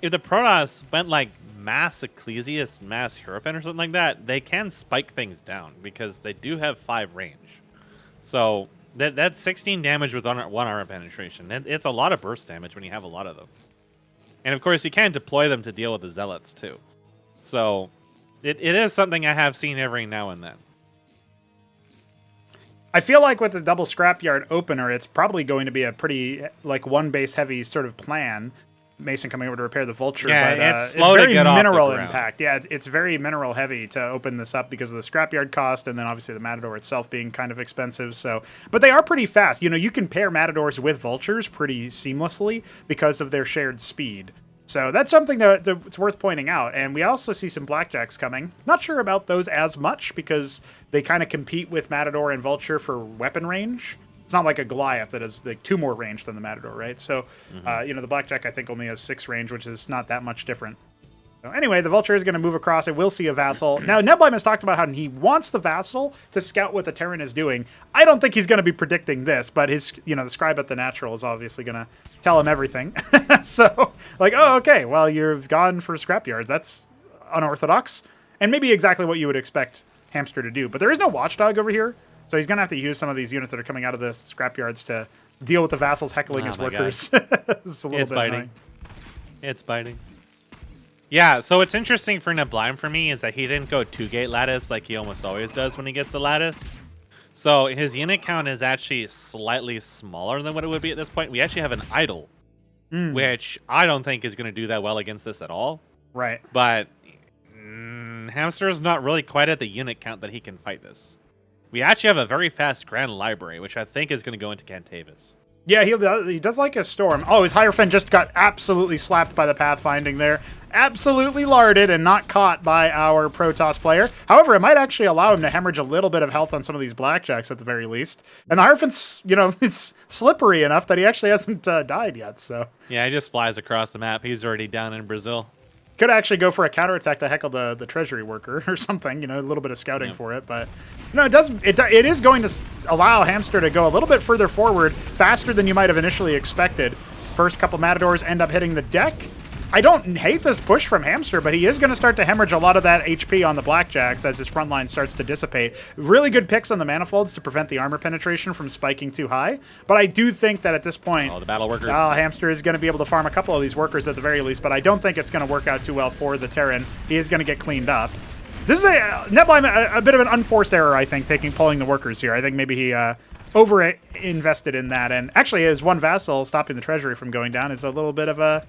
if the Protoss went like Mass Ecclesias, Mass Hierophant or something like that, they can spike things down because they do have 5 range. So that's 16 damage with 1 armor penetration. It's a lot of burst damage when you have a lot of them. And of course, you can deploy them to deal with the Zealots too. So it is something I have seen every now and then. I feel like with the double scrapyard opener, it's probably going to be a pretty like 1 base heavy sort of plan. Mason coming over to repair the Vulture, yeah, but it's slow to get mineral off the impact. Yeah, it's very mineral heavy to open this up because of the scrapyard cost, and then obviously the Matador itself being kind of expensive. So, but they are pretty fast. You know, you can pair Matadors with Vultures pretty seamlessly because of their shared speed. So that's something that it's worth pointing out. And we also see some Blackjacks coming. Not sure about those as much because they kind of compete with Matador and Vulture for weapon range. It's not like a Goliath that has like 2 more range than the Matador, right? So, you know, the Blackjack I think only has 6 range, which is not that much different. So anyway, the Vulture is going to move across. It will see a Vassal. Now, Neblime has talked about how he wants the Vassal to scout what the Tyrant is doing. I don't think he's going to be predicting this, but his, you know, the Scribe at the Natural is obviously going to tell him everything. So, like, oh, okay, well, you've gone for Scrapyards. That's unorthodox. And maybe exactly what you would expect Hamster to do. But there is no Watchdog over here. So he's going to have to use some of these units that are coming out of the Scrapyards to deal with the Vassals heckling his workers. It's a little bit biting. annoying. It's biting. Yeah, so what's interesting for Neblime for me is that he didn't go 2-gate lattice like he almost always does when he gets the lattice. So his unit count is actually slightly smaller than what it would be at this point. We actually have an idol, which I don't think is going to do that well against this at all. Right. But Hamster is not really quite at the unit count that he can fight this. We actually have a very fast Grand Library, which I think is going to go into Cantavis. Yeah, he does like a Storm. Oh, his Hierophant just got absolutely slapped by the Pathfinding there. Absolutely larded and not caught by our Protoss player. However, it might actually allow him to hemorrhage a little bit of health on some of these Blackjacks at the very least. And the Hierophant's, you know, it's slippery enough that he actually hasn't died yet, so. Yeah, he just flies across the map. He's already down in Brazil. Could actually go for a counterattack to heckle the treasury worker or something, you know, a little bit of scouting for it. But no, it is going to allow Hamster to go a little bit further forward, faster than you might have initially expected. First couple Matadors end up hitting the deck. I don't hate this push from Hamster, but he is going to start to hemorrhage a lot of that HP on the Blackjacks as his front line starts to dissipate. Really good picks on the Manifolds to prevent the armor penetration from spiking too high. But I do think that at this point, the battle workers. Hamster is going to be able to farm a couple of these workers at the very least, but I don't think it's going to work out too well for the Terran. He is going to get cleaned up. This is Neblime, a bit of an unforced error, I think, pulling the workers here. I think maybe he over-invested in that. And actually, his 1 Vassal stopping the treasury from going down is a little bit of a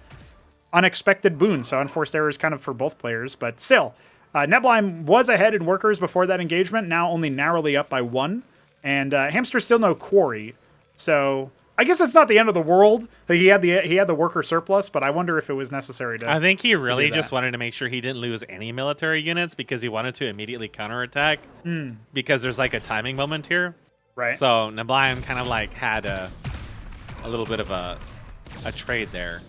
unexpected boon, so unforced errors kind of for both players, but still, Neblime was ahead in workers before that engagement, now only narrowly up by 1, and Hamster still no quarry, so I guess it's not the end of the world. He had the worker surplus, but I wonder if it was necessary to. I think he really just wanted to make sure he didn't lose any military units because he wanted to immediately counterattattack because there's like a timing moment here. Right. So Neblime kind of like had a little bit of a trade there.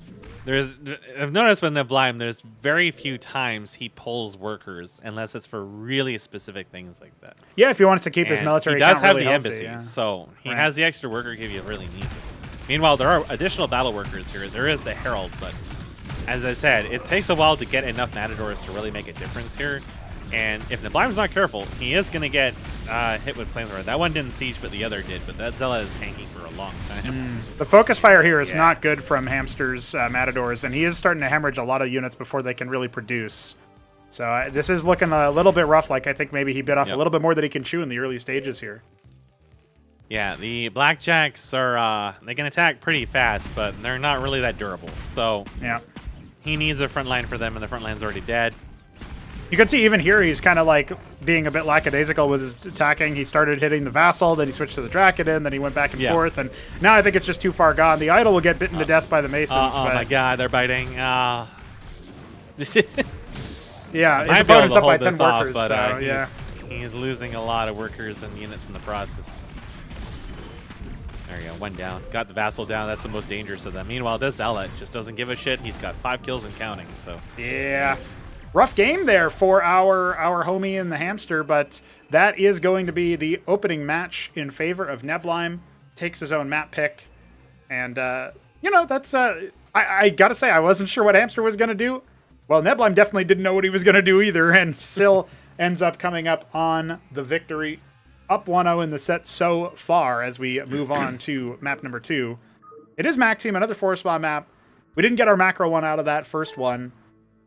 I've noticed with Neblime, there's very few times he pulls workers unless it's for really specific things like that. Yeah, if he wants to keep his military, he does have really the healthy, embassies, so he has the extra worker if he really needs it. Meanwhile, there are additional battle workers here. There is the Herald, but as I said, it takes a while to get enough Matadors to really make a difference here. And if Neblime's not careful, he is going to get hit with flamethrower. That one didn't siege, but the other did. But that Zella is hanging for a long time. The focus fire here is not good from Hamster's Matadors, and he is starting to hemorrhage a lot of units before they can really produce. So this is looking a little bit rough. Like, I think maybe he bit off a little bit more than he can chew in the early stages here. Yeah, the Blackjacks are, they can attack pretty fast, but they're not really that durable. So yeah, he needs a front line for them, and the front line's already dead. You can see even here he's kind of like being a bit lackadaisical with his attacking. He started hitting the Vassal, then he switched to the Dracodon, then he went back and forth, and now I think it's just too far gone. The Idol will get bitten to death by the Masons. Oh my god, they're biting. Yeah, his opponent's up by 10 workers, but, so yeah. He's losing a lot of workers and units in the process. There you go, one down. Got the Vassal down. That's the most dangerous of them. Meanwhile, this Zealot just doesn't give a shit. He's got 5 kills and counting, so... Yeah. Rough game there for our homie in the Hamster, but that is going to be the opening match in favor of Neblime. Takes his own map pick. And, you know, that's... I gotta say, I wasn't sure what Hamster was going to do. Well, Neblime definitely didn't know what he was going to do either, and still ends up coming up on the victory. Up 1-0 in the set so far as we move on to map number 2. It is Maxime, another forest bomb map. We didn't get our macro one out of that first one.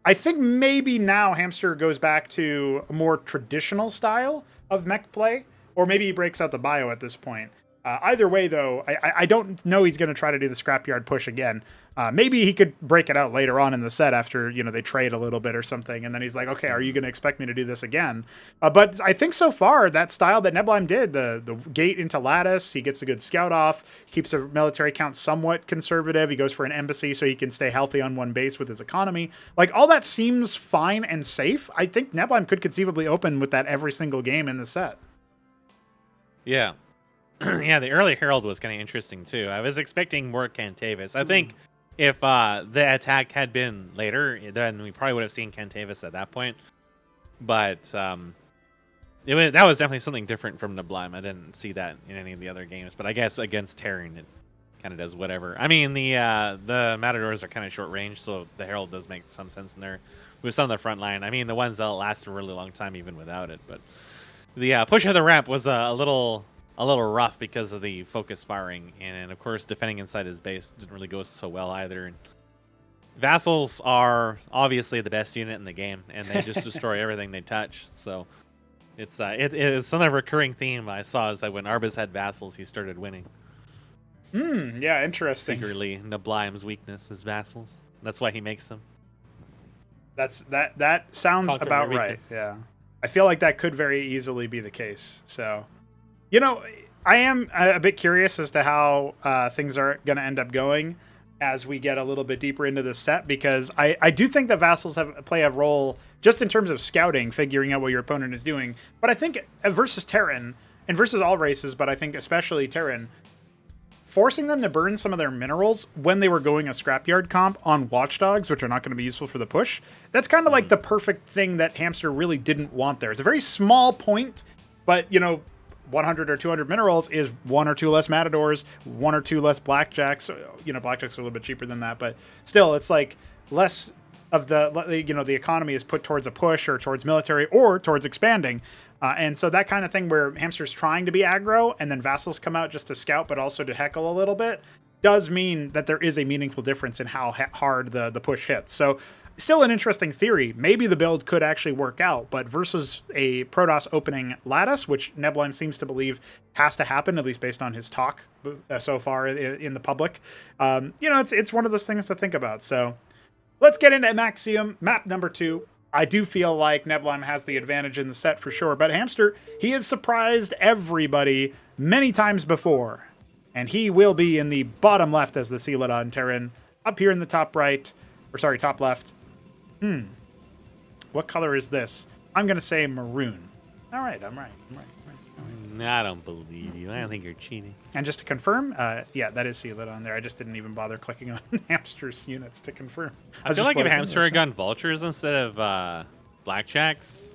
I think maybe now Hamster goes back to a more traditional style of mech play, or maybe he breaks out the bio at this point. Either way, though, I don't know he's going to try to do the scrapyard push again. Maybe he could break it out later on in the set after, you know, they trade a little bit or something, and then he's like, okay, are you going to expect me to do this again? But I think so far, that style that Neblime did, the gate into lattice, he gets a good scout off, keeps a military count somewhat conservative, he goes for an embassy so he can stay healthy on one base with his economy. Like, all that seems fine and safe. I think Neblime could conceivably open with that every single game in the set. Yeah. Yeah, the early Herald was kind of interesting, too. I was expecting more Cantavis. I think if the attack had been later, then we probably would have seen Cantavis at that point. But that was definitely something different from Neblime. I didn't see that in any of the other games. But I guess against Tyrant, it kind of does whatever. I mean, the Matadors are kind of short range, so the Herald does make some sense in there. With some of the front line, I mean, the ones that last a really long time even without it. But the push of the ramp was a little rough because of the focus firing, and of course defending inside his base didn't really go so well either. And Vassals are obviously the best unit in the game, and they just destroy everything they touch. So it's it is some recurring theme I saw is that when Arbus had Vassals, he started winning. Yeah, interesting. Secretly, Neblime's weakness is Vassals. That's why he makes them. That sounds Conquer about your right. weakness. Yeah, I feel like that could very easily be the case. So. You know, I am a bit curious as to how things are going to end up going as we get a little bit deeper into this set, because I do think that Vassals play a role just in terms of scouting, figuring out what your opponent is doing. But I think versus Terran, and versus all races, but I think especially Terran, forcing them to burn some of their minerals when they were going a scrapyard comp on Watchdogs, which are not going to be useful for the push, that's kind of like the perfect thing that Hamster really didn't want there. It's a very small point, but, you know, 100 or 200 minerals is 1 or 2 less Matadors, 1 or 2 less Blackjacks. You know, Blackjacks are a little bit cheaper than that, but still, it's like less of the, you know, the economy is put towards a push or towards military or towards expanding. And so that kind of thing where Hamster's trying to be aggro and then Vassals come out just to scout, but also to heckle a little bit, does mean that there is a meaningful difference in how hard the push hits. So still an interesting theory. Maybe the build could actually work out, but versus a Protoss opening Lattice, which Neblime seems to believe has to happen, at least based on his talk so far in the public, you know, it's one of those things to think about. So let's get into Maxime, map number 2. I do feel like Neblime has the advantage in the set for sure, but Hamster, he has surprised everybody many times before, and he will be in the bottom left as the Celadon Terran, up here in the top right, or sorry, top left. What color is this? I'm going to say maroon. All right, I'm right. I don't believe you. I don't think you're cheating. And just to confirm, yeah, that is Celadon there. I just didn't even bother clicking on Hamster's units to confirm. I feel like if Hamster had gone Vultures instead of Blackjacks,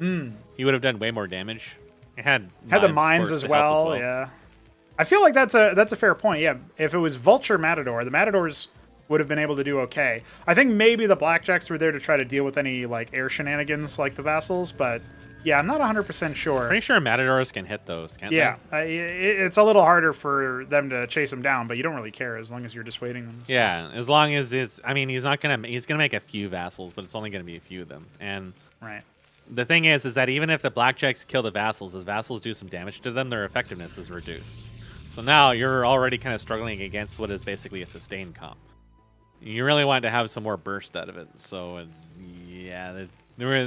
he would have done way more damage. It had the mines as well, yeah. I feel like that's a fair point, yeah. If it was Vulture Matador, the Matadors would have been able to do okay. I think maybe the Blackjacks were there to try to deal with any like air shenanigans like the Vassals, but Yeah, I'm not 100% sure. Pretty sure Matadors can hit those, can't Yeah, it's a little harder for them to chase him down, but you don't really care as long as you're dissuading them. they? Yeah, as long as it's. I mean, he's gonna make a few vassals, but it's only gonna be a few of them. And Right. the thing is that even if the blackjacks kill the vassals, as vassals do some damage to them, their effectiveness is reduced. So now you're already kind of struggling against what is basically a sustained comp. You really want to have some more burst out of it. So yeah,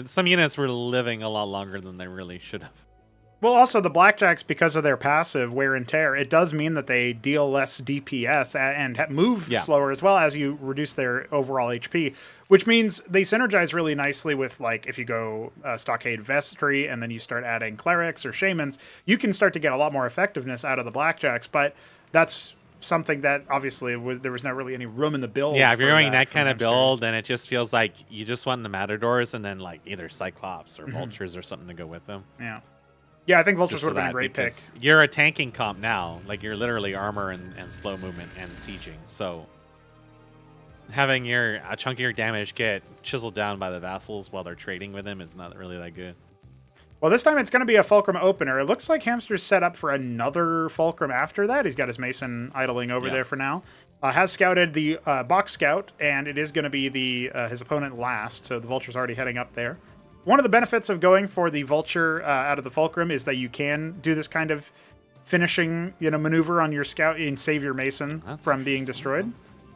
some units were living a lot longer than they really should have. Well, also the blackjacks, because of their passive wear and tear, it does mean that they deal less DPS and move slower as well as you reduce their overall HP, which means they synergize really nicely with, like, if you go Stockade Vestry and then you start adding clerics or shamans, you can start to get a lot more effectiveness out of the blackjacks, but that's something that obviously there was not really any room in the build. Yeah, if you're going that kind of build, then it just feels like you just want the Matadors and then like either Cyclops or Vultures or something to go with them. Yeah. Yeah, I think Vultures would have been a great pick. You're a tanking comp now. Like, you're literally armor and slow movement and sieging. So having a chunk of your damage get chiseled down by the vassals while they're trading with him is not really that good. Well, this time it's going to be a Fulcrum opener. It looks like Hamster's set up for another Fulcrum after that. He's got his Mason idling over there for now. Has scouted the Box Scout, and it is going to be his opponent last, so the Vulture's already heading up there. One of the benefits of going for the Vulture out of the Fulcrum is that you can do this kind of finishing, maneuver on your scout and save your Mason from being destroyed.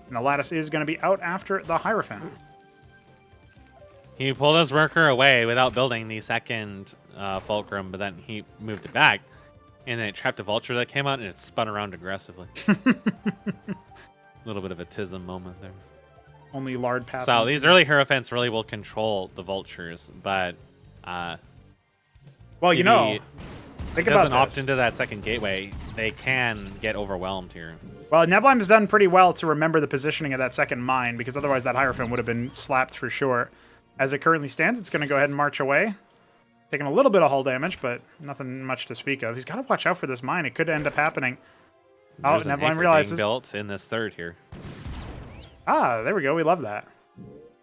And the Lattice is going to be out after the Hierophant. He pulled his worker away without building the second Fulcrum, but then he moved it back, and then it trapped a Vulture that came out, and it spun around aggressively. A little bit of a Tism moment there. Only Lard path. So these early Hierophants really will control the Vultures, but well, think about this. Doesn't opt into that second gateway, they can get overwhelmed here. Well, Neblime has done pretty well to remember the positioning of that second mine, because otherwise that Hierophant would have been slapped for sure. As it currently stands, it's going to go ahead and march away. Taking a little bit of hull damage, but nothing much to speak of. He's got to watch out for this mine. It could end up happening. There's Neblime realizes built in this third here. Ah, there we go. We love that.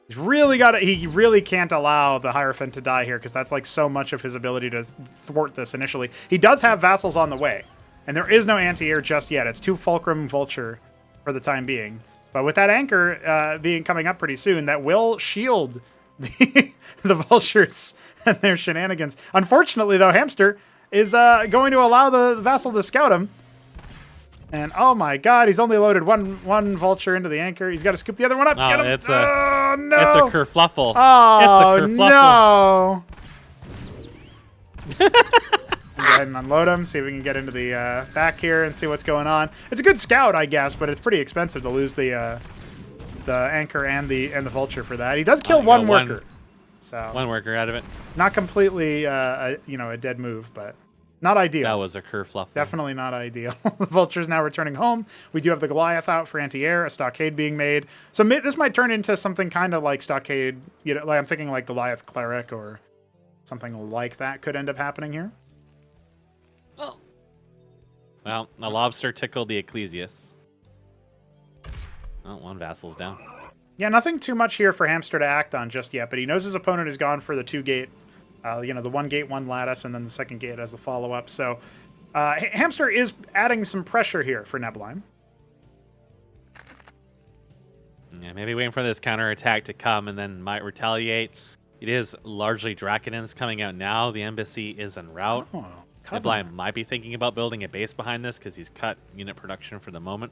He's really got it. He really can't allow the Hierophant to die here, because that's like so much of his ability to thwart this initially. He does have vassals on the way, and there is no anti-air just yet. It's 2 Fulcrum Vulture for the time being. But with that anchor coming up pretty soon, that will shield the Vultures and their shenanigans. Unfortunately, though, Hamster is going to allow the vassal to scout him. And oh my God, he's only loaded one Vulture into the anchor. He's got to scoop the other one up. Oh, Get him. It's no. It's a kerfluffle. Oh, it's a kerfluffle. No. Go ahead and unload him. See if we can get into the back here and see what's going on. It's a good scout, I guess, but it's pretty expensive to lose the anchor and the Vulture for that. He does kill one worker. So one worker out of it. Not completely a dead move, but not ideal. That was a kerfluffle. Definitely not ideal. The Vulture's now returning home. We do have the Goliath out for anti-air, a Stockade being made. So this might turn into something kind of like Stockade, like I'm thinking like Goliath Cleric or something like that could end up happening here. Well, a lobster tickled the Ecclesias. Oh, one vassal's down. Yeah, nothing too much here for Hamster to act on just yet, but he knows his opponent is gone for the 2-gate. The 1 gate, 1 lattice, and then the 2nd gate as the follow-up. So Hamster is adding some pressure here for Neblime. Yeah, maybe waiting for this counterattack to come and then might retaliate. It is largely Drakenins coming out now. The embassy is en route. Oh, Neblime might be thinking about building a base behind this because he's cut unit production for the moment.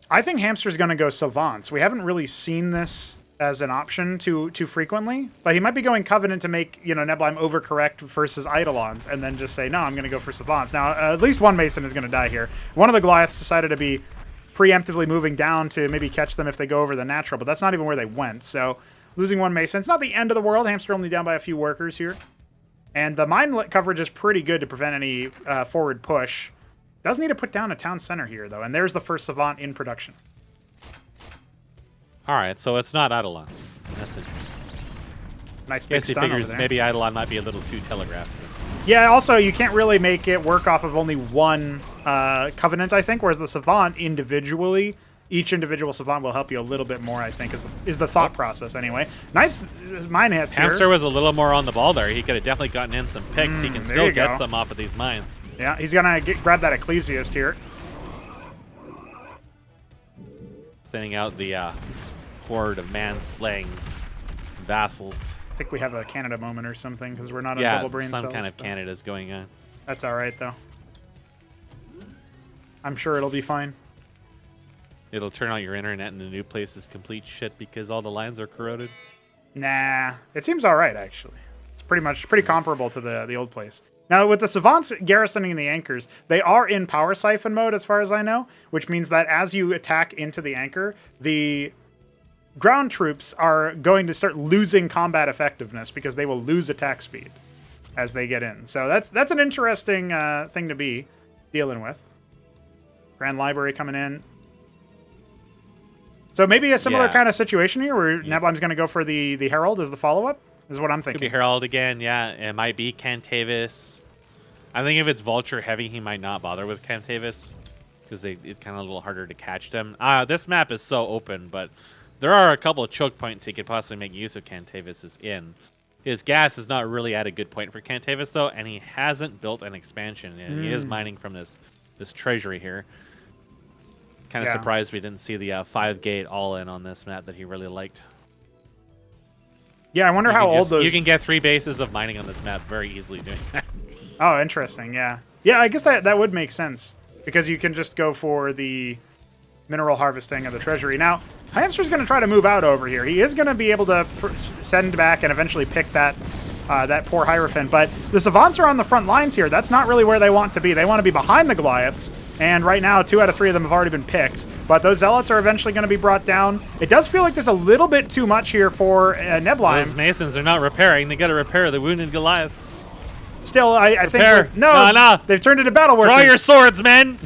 I think Hamster's going to go Savants. We haven't really seen this as an option too frequently, but he might be going Covenant to make Neblime overcorrect versus Eidolons, and then just say, no, I'm going to go for Savants. Now, at least one Mason is going to die here. One of the Goliaths decided to be preemptively moving down to maybe catch them if they go over the natural, but that's not even where they went. So losing one Mason, it's not the end of the world. Hamster only down by a few workers here. And the mine coverage is pretty good to prevent any forward push. Does need to put down a town center here, though, and there's the first Savant in production. All right, so it's not Eidolons. That's interesting. Nice big stun over there. Maybe Eidolon might be a little too telegraphed. Yeah, also, you can't really make it work off of only one Covenant, I think, whereas the Savant individually each individual savant will help you a little bit more, I think, is the thought process anyway. Nice mine hits here. Hamster was a little more on the ball there. He could have definitely gotten in some picks. He can still get some off of these mines. Yeah, he's going to grab that Ecclesiast here. Thinning out the horde of man-slaying vassals. I think we have a Canada moment or something because we're not on double brain cells. Yeah, some kind of Canada's going on. That's all right, though. I'm sure it'll be fine. It'll turn out your internet in the new place is complete shit because all the lines are corroded. Nah, it seems all right, actually. It's pretty comparable to the old place. Now, with the Savants garrisoning the anchors, they are in power siphon mode, as far as I know, which means that as you attack into the anchor, the ground troops are going to start losing combat effectiveness because they will lose attack speed as they get in. So that's an interesting thing to be dealing with. Grand Library coming in. So maybe a similar kind of situation here where Neblime's going to go for the Herald as the follow-up, is what I'm thinking. Could be Herald again, yeah. It might be Cantavis. I think if it's Vulture heavy, he might not bother with Cantavis because it's kind of a little harder to catch them. This map is so open, but there are a couple of choke points he could possibly make use of Cantavis' in. His gas is not really at a good point for Cantavis, though, and he hasn't built an expansion. And he is mining from this treasury here. Kind of surprised we didn't see the 5-gate all-in on this map that he really liked. Yeah, I wonder how old those... You can get 3 bases of mining on this map very easily doing that. Oh, interesting, yeah. Yeah, I guess that would make sense, because you can just go for the mineral harvesting of the treasury. Now, Hamster's going to try to move out over here. He is going to be able to send back and eventually pick that poor Hierophant, but the Savants are on the front lines here. That's not really where they want to be. They want to be behind the Goliaths, and right now 2 out of 3 of them have already been picked, but those Zealots are eventually going to be brought down. It does feel like there's a little bit too much here for Neblime. Those Masons are not repairing. They got to repair the wounded Goliaths. Still, I think... No, they've turned into battle workers. Draw your swords, men!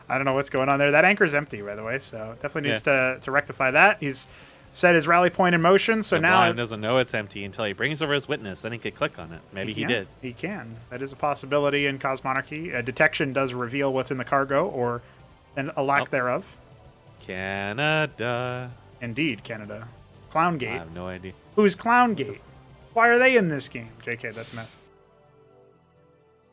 I don't know what's going on there. That anchor's empty, by the way, so definitely needs to rectify that. He's set his rally point in motion, so now... Neblime doesn't know it's empty until he brings over his witness. Then he could click on it. Maybe he did. He can. That is a possibility in Cosmonarchy. Detection does reveal what's in the cargo, or a lack thereof. Canada. Indeed, Canada. Clowngate. I have no idea. Who's Clowngate? Why are they in this game? JK, that's a mess.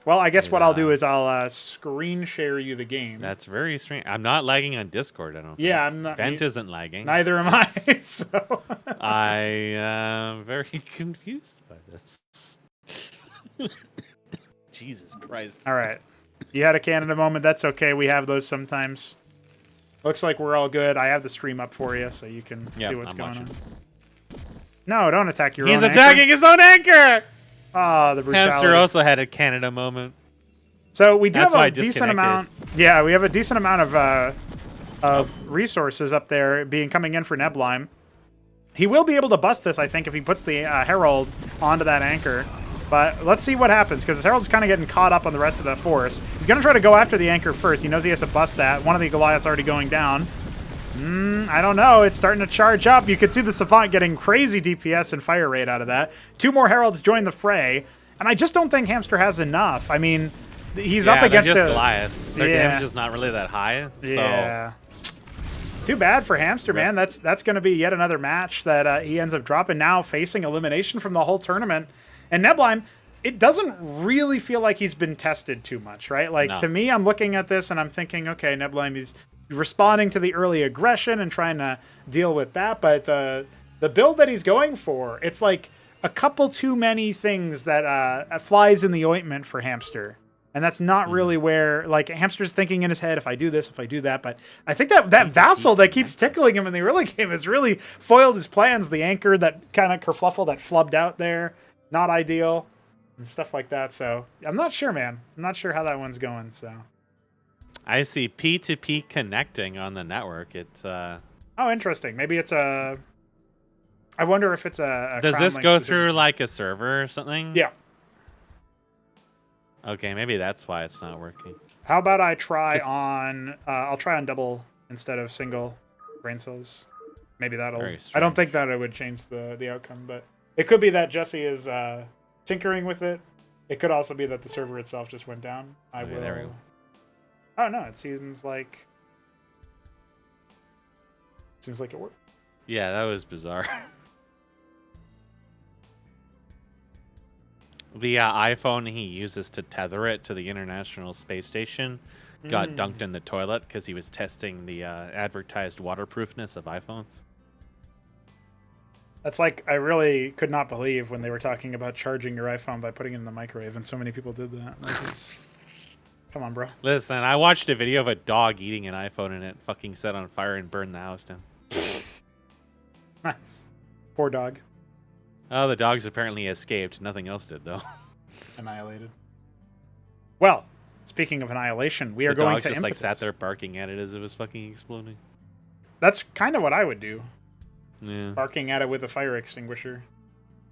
Well, I guess what I'll do is I'll screen share you the game. That's very strange. I'm not lagging on Discord, I don't think. Yeah, I'm not. Vent isn't lagging. Neither am I, so... I am very confused by this. Jesus Christ. All right. You had a Canada moment. That's okay. We have those sometimes. Looks like we're all good. I have the stream up for you, so you can see what's going on. No, don't attack your own anchor. He's attacking his own anchor! Ah, the brutality. Hamster also had a Canada moment. So we do have a decent amount. Yeah, we have a decent amount of resources up there coming in for Neblime. He will be able to bust this, I think, if he puts the Herald onto that anchor. But let's see what happens, because Herald's kind of getting caught up on the rest of the force. He's going to try to go after the anchor first. He knows he has to bust that. One of the Goliaths already going down. I don't know. It's starting to charge up. You can see the Savant getting crazy DPS and fire rate out of that. 2 more Heralds join the fray, and I just don't think Hamster has enough. I mean, he's up against just Goliaths. Their damage is not really that high. Yeah. Too bad for Hamster, man. That's going to be yet another match that he ends up dropping now, facing elimination from the whole tournament. And Neblime, it doesn't really feel like he's been tested too much, right? Like, to me, I'm looking at this and I'm thinking, okay, Neblime, he's responding to the early aggression and trying to deal with that, but the build that he's going for, it's like a couple too many things that flies in the ointment for Hamster, and that's not really where, like, Hamster's thinking in his head, if I do this, if I do that, but I think that vassal that keeps tickling him in the early game has really foiled his plans. The anchor, that kind of kerfluffle that flubbed out there, not ideal, and stuff like that. So I'm not sure, man. I'm not sure how that one's going, so... I see P2P connecting on the network. It's oh, interesting. Maybe it's a... I wonder if it's a Does this go through like a server or something? Yeah. Okay, maybe that's why it's not working. How about I try on... I'll try on double instead of single brain cells. Maybe that'll... I don't think that it would change the outcome, but it could be that Jesse is tinkering with it. It could also be that the server itself just went down. There we go. Oh, no, it seems like... Seems like it worked. Yeah, that was bizarre. The iPhone he uses to tether it to the International Space Station got dunked in the toilet because he was testing the advertised waterproofness of iPhones. That's like, I really could not believe when they were talking about charging your iPhone by putting it in the microwave, and so many people did that. Like, come on, bro. Listen, I watched a video of a dog eating an iPhone and it fucking set on fire and burned the house down. Nice. Poor dog. Oh, the dogs apparently escaped. Nothing else did, though. Annihilated. Well, speaking of annihilation, we are going to just like Impetus. sat there barking at it as it was fucking exploding. That's kind of what I would do. Yeah. Barking at it with a fire extinguisher.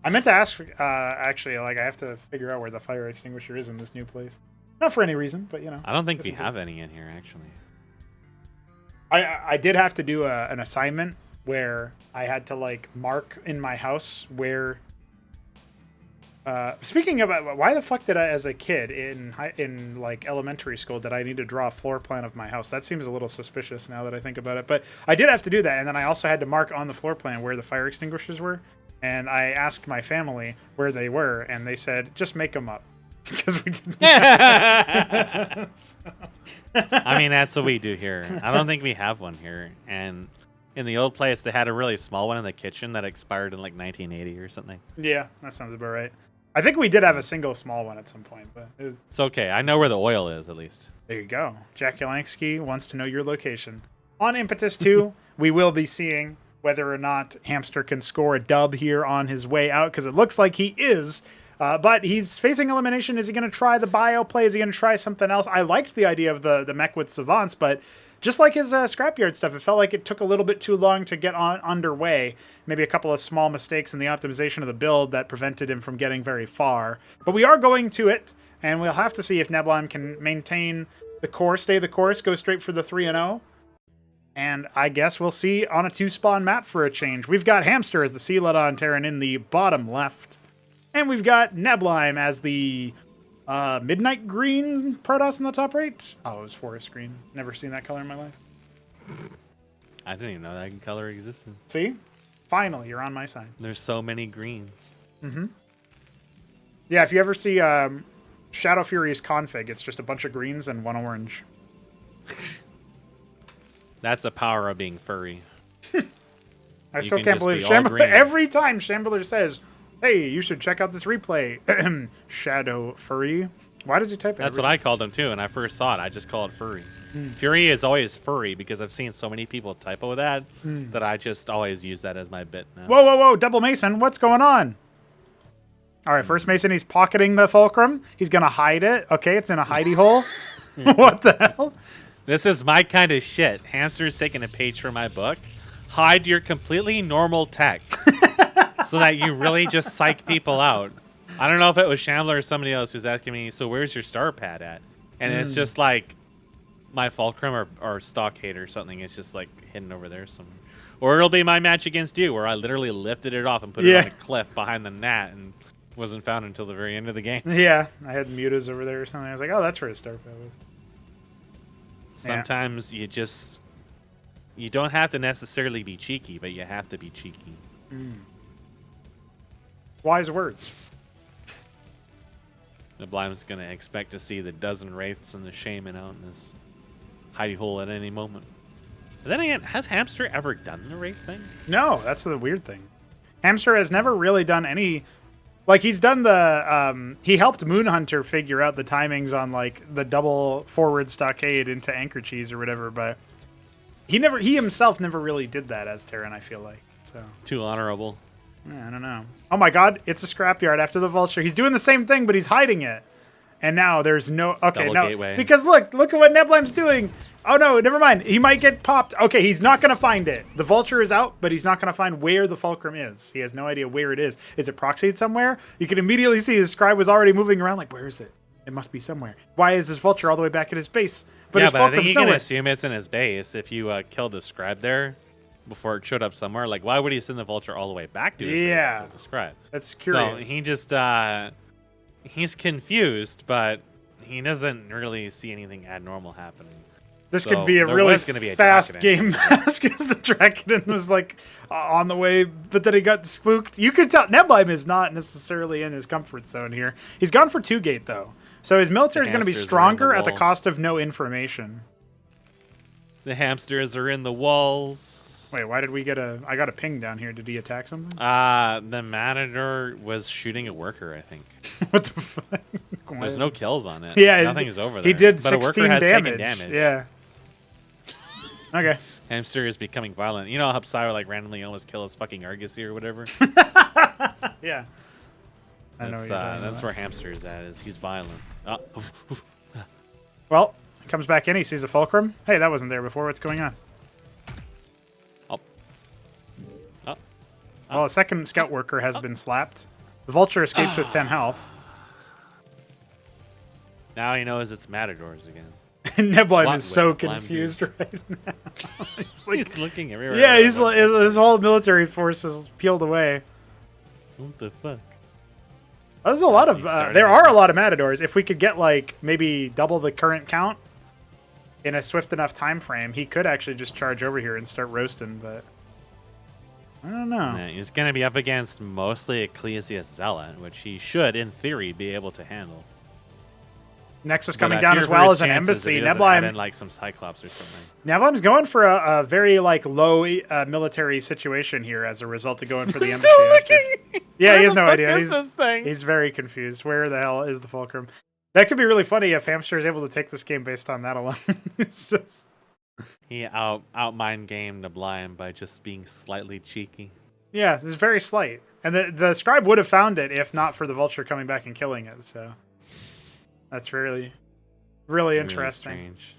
I meant to ask, actually, like, I have to figure out where the fire extinguisher is in this new place. Not for any reason, but, you know. I don't think we have any in here, actually. I did have to do an assignment where I had to, like, mark in my house where... speaking about, why the fuck did I, as a kid in like elementary school, did I need to draw a floor plan of my house? That seems a little suspicious now that I think about it. But I did have to do that, and then I also had to mark on the floor plan where the fire extinguishers were. And I asked my family where they were, and they said, just make them up. Because we didn't. I mean, that's what we do here. I don't think we have one here. And in the old place, they had a really small one in the kitchen that expired in like 1980 or something. Yeah, that sounds about right. I think we did have a single small one at some point, but it's okay. I know where the oil is, at least. There you go. Jack Yelansky wants to know your location. On Impetus 2, we will be seeing whether or not Hamster can score a dub here on his way out, because it looks like he is. But he's facing elimination. Is he going to try the bio play? Is he going to try something else? I liked the idea of the mech with Savants, but just like his Scrapyard stuff, it felt like it took a little bit too long to get underway. Maybe a couple of small mistakes in the optimization of the build that prevented him from getting very far. But we are going to it, and we'll have to see if Neblime can maintain the course, stay the course, go straight for the 3-0. And I guess we'll see on a 2-spawn map for a change. We've got Hamster as the Celadon Terran in the bottom left. And we've got Neblime as the midnight green Protoss in the top right. Oh, it was forest green. Never seen that color in my life. I didn't even know that color existed. See? Finally, you're on my side. There's so many greens. Mm-hmm. Yeah, if you ever see Shadow Fury's config, it's just a bunch of greens and one orange. That's the power of being furry. I still can't believe Shambler. Every time Shambler says, hey, you should check out this replay. Shadow Furry. Why does he type it? That's what I called him too. When I first saw it, I just called it furry. Fury is always furry because I've seen so many people typo that that I just always use that as my bit now. Whoa, whoa, whoa. Double Mason, what's going on? All right, first Mason, he's pocketing the fulcrum. He's going to hide it. Okay, it's in a hidey hole. What the hell? This is my kind of shit. Hamster's taking a page from my book. Hide your completely normal tech so that you really just psych people out. I don't know if it was Shambler or somebody else who's asking me, so where's your star pad at? And it's just like my fulcrum or stockade or something. It's just like hidden over there somewhere. Or it'll be my match against you where I literally lifted it off and put it on a cliff behind the gnat and wasn't found until the very end of the game. Yeah, I had mutas over there or something. I was like, oh, that's where his star pad was. Sometimes you don't have to necessarily be cheeky, but you have to be cheeky. Wise words. Neblime's going to expect to see the dozen wraiths and the shaman out in this hidey hole at any moment. But then again, has Hamster ever done the wraith thing? No, that's the weird thing. Hamster has never really done any... Like, he's done the... he helped Moonhunter figure out the timings on, like, the double forward stockade into Anchor Cheese or whatever, but he himself never really did that as Terran, I feel like. So too honorable. Yeah, I don't know. Oh my god, it's a scrapyard after the vulture. He's doing the same thing, but he's hiding it. And now there's no... Okay, double no. Gateway. Because look at what Neblime's doing. Oh no, never mind. He might get popped. Okay, he's not going to find it. The vulture is out, but he's not going to find where the fulcrum is. He has no idea where it is. Is it proxied somewhere? You can immediately see his scribe was already moving around like, where is it? It must be somewhere. Why is this vulture all the way back at his base? But his but I think you nowhere. can assume it's in his base if you killed the scribe there before it showed up somewhere. Like, why would he send the vulture all the way back to his base to kill the scribe? That's curious. So he just, he's confused, but he doesn't really see anything abnormal happening. This So could be a there really was gonna be a fast Dracodon. game mask because the Dracodon was like on the way, but then he got spooked. You could tell Neblime is not necessarily in his comfort zone here. He's gone for 2-gate though, so his military is going to be hamsters are in the stronger at the walls. cost of no information. The hamsters are in the walls. Wait, why did we get a? I got a ping down here. Did he attack something? The Matador was shooting a worker, I think. What the fuck? There's no kills on it. Yeah, Nothing is over there. He did but a 16 worker has damage. taken damage. Yeah. Okay. Hamster is becoming violent. You know how Psy would like randomly almost kill his fucking Argosy or whatever? Yeah. I know what you're talking That's about. where Hamster is at. Is he's violent. Well, he comes back in. He sees a fulcrum. Hey, that wasn't there before. What's going on? Well, a second scout worker has been slapped. The vulture escapes with 10 health. Now he knows it's Matadors again. Neblime is so Neblime, confused right now. He's like, He's looking everywhere. yeah, he's like, his whole military force is peeled away. What the fuck? There's a lot of He's starting there to- are a lot of Matadors. If we could get like maybe double the current count in a swift enough time frame, he could actually just charge over here and start roasting. But I don't know. Yeah, he's gonna be up against mostly Ecclesia Zealot, which he should, in theory, be able to handle. Nexus But coming I down fear as for well his as an chances if embassy. he doesn't add Neblime in, like some Cyclops or something. Neblime's going for a very like low military situation here as a result of going for the embassy. Still after- looking. Yeah, he has Where no the fuck idea. is this thing? He's very confused. Where the hell is the fulcrum? That could be really funny if Hamster is able to take this game based on that alone. It's just He out mind gamed Neblime by just being slightly cheeky. yeah, it's very slight. And the scribe would have found it if not for the vulture coming back and killing it. So that's really interesting. Strange.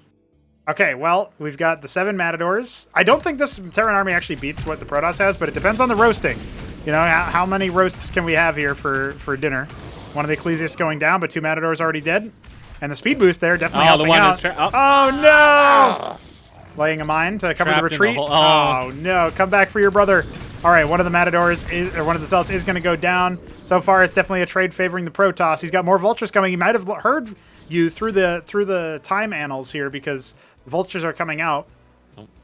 Okay, well, we've got the 7 Matadors. I don't think this Terran army actually beats what the Protoss has, but it depends on the roasting. You know, how many roasts can we have here for dinner? One of the Ecclesiasts going down, but 2 Matadors already dead. And the speed boost there definitely Oh, the helping one out. is Oh, no! Laying a mine to cover the Trapped in the retreat. hole. Oh, no. Come back for your brother. All right, one of the Matadors, or one of the Zealots is going to go down. So far, it's definitely a trade favoring the Protoss. He's got more Vultures coming. He might have heard you through the time annals here because Vultures are coming out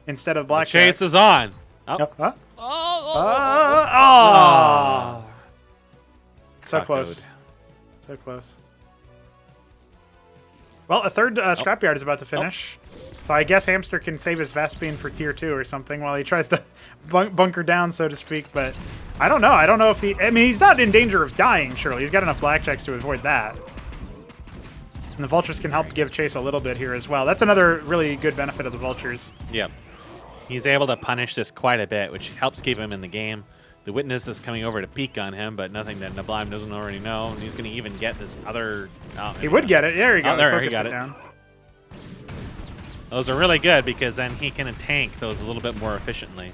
instead of Black Chase is on. Oh. Yep. Huh? Oh. Oh. So Cuckold. close. So close. Well, a third scrapyard is about to finish. So I guess Hamster can save his Vespene for tier 2 or something while he tries to bunker down, so to speak. But I don't know. I don't know if he... I mean, he's not in danger of dying, surely. He's got enough blackjacks to avoid that. And the Vultures can help give chase a little bit here as well. That's another really good benefit of the Vultures. Yep. He's able to punish this quite a bit, which helps keep him in the game. The Witness is coming over to peek on him, but nothing that Neblime doesn't already know. And he's going to even get this other... Oh, He would get it. There you go. Oh, there, he Focused got it it. down. Those are really good because then he can tank those a little bit more efficiently.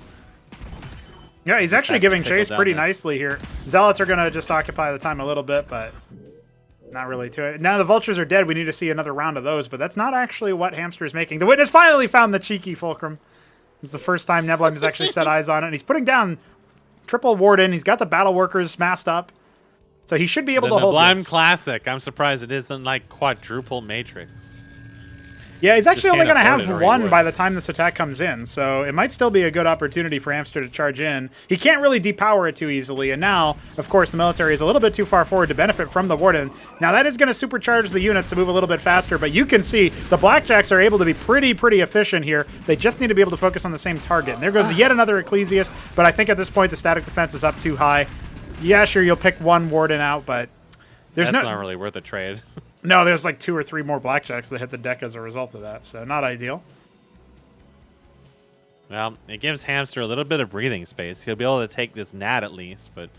Yeah, he's Just actually has to giving tickle chase down pretty that. nicely here. Zealots are going to just occupy the time a little bit, but not really to it. Now the Vultures are dead. We need to see another round of those, but that's not actually what Hamster is making. The Witness finally found the cheeky fulcrum. It's the first time Neblime has actually set eyes on it, and he's putting down triple Warden. He's got the Battle Workers masked up, so he should be able The to hold Neblime this. Classic, I'm surprised it isn't like quadruple Matrix. Yeah, he's actually Just only can't going to afford it have or he one would. by the time this attack comes in, so it might still be a good opportunity for Hamster to charge in. He can't really depower it too easily, and now, of course, the military is a little bit too far forward to benefit from the Warden. Now, that is going to supercharge the units to move a little bit faster, but you can see the Blackjacks are able to be pretty efficient here. They just need to be able to focus on the same target. And there goes yet another Ecclesiast, but I think at this point the static defense is up too high. Yeah, sure, you'll pick one Warden out, but there's That's no... not really worth a trade. No, there's like 2 or 3 more Blackjacks that hit the deck as a result of that, so not ideal. Well, it gives Hamster a little bit of breathing space. He'll be able to take this Nat at least, but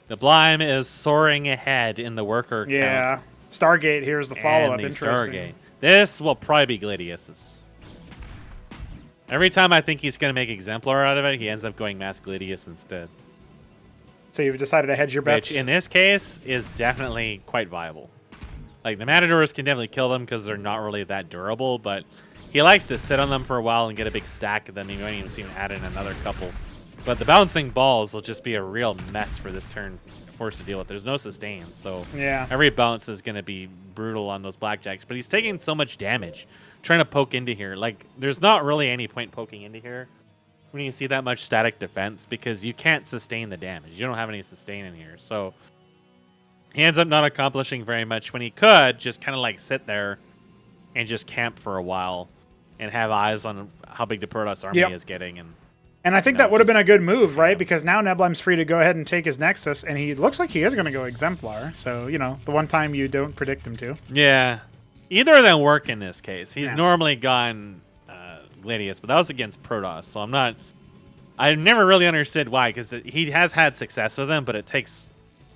Neblime is soaring ahead in the worker count. Yeah. Stargate, here's the follow-up. And the Interesting. Stargate. This will probably be Gladius's. Every time I think he's going to make Exemplar out of it, he ends up going Mass Gladius instead. So you've decided to hedge your bets? Which, in this case, is definitely quite viable. Like, the Matadors can definitely kill them because they're not really that durable, but he likes to sit on them for a while and get a big stack of them. You might even see him add in another couple. But the bouncing balls will just be a real mess for this turn forced to deal with. There's no sustain, so Yeah. every bounce is going to be brutal on those blackjacks. But he's taking so much damage trying to poke into here. Like, there's not really any point poking into here when you see that much static defense because you can't sustain the damage. You don't have any sustain in here. So he ends up not accomplishing very much when he could just kind of like sit there and just camp for a while and have eyes on how big the Protoss army is getting. And I think that would have been a good move, right? Because now Neblime's free to go ahead and take his Nexus, and he looks like he is going to go Exemplar. So, you know, the one time you don't predict him to. Yeah. Either of them work in this case. He's normally gone Gladius, but that was against Protoss, so I've never really understood why, because he has had success with them, but it takes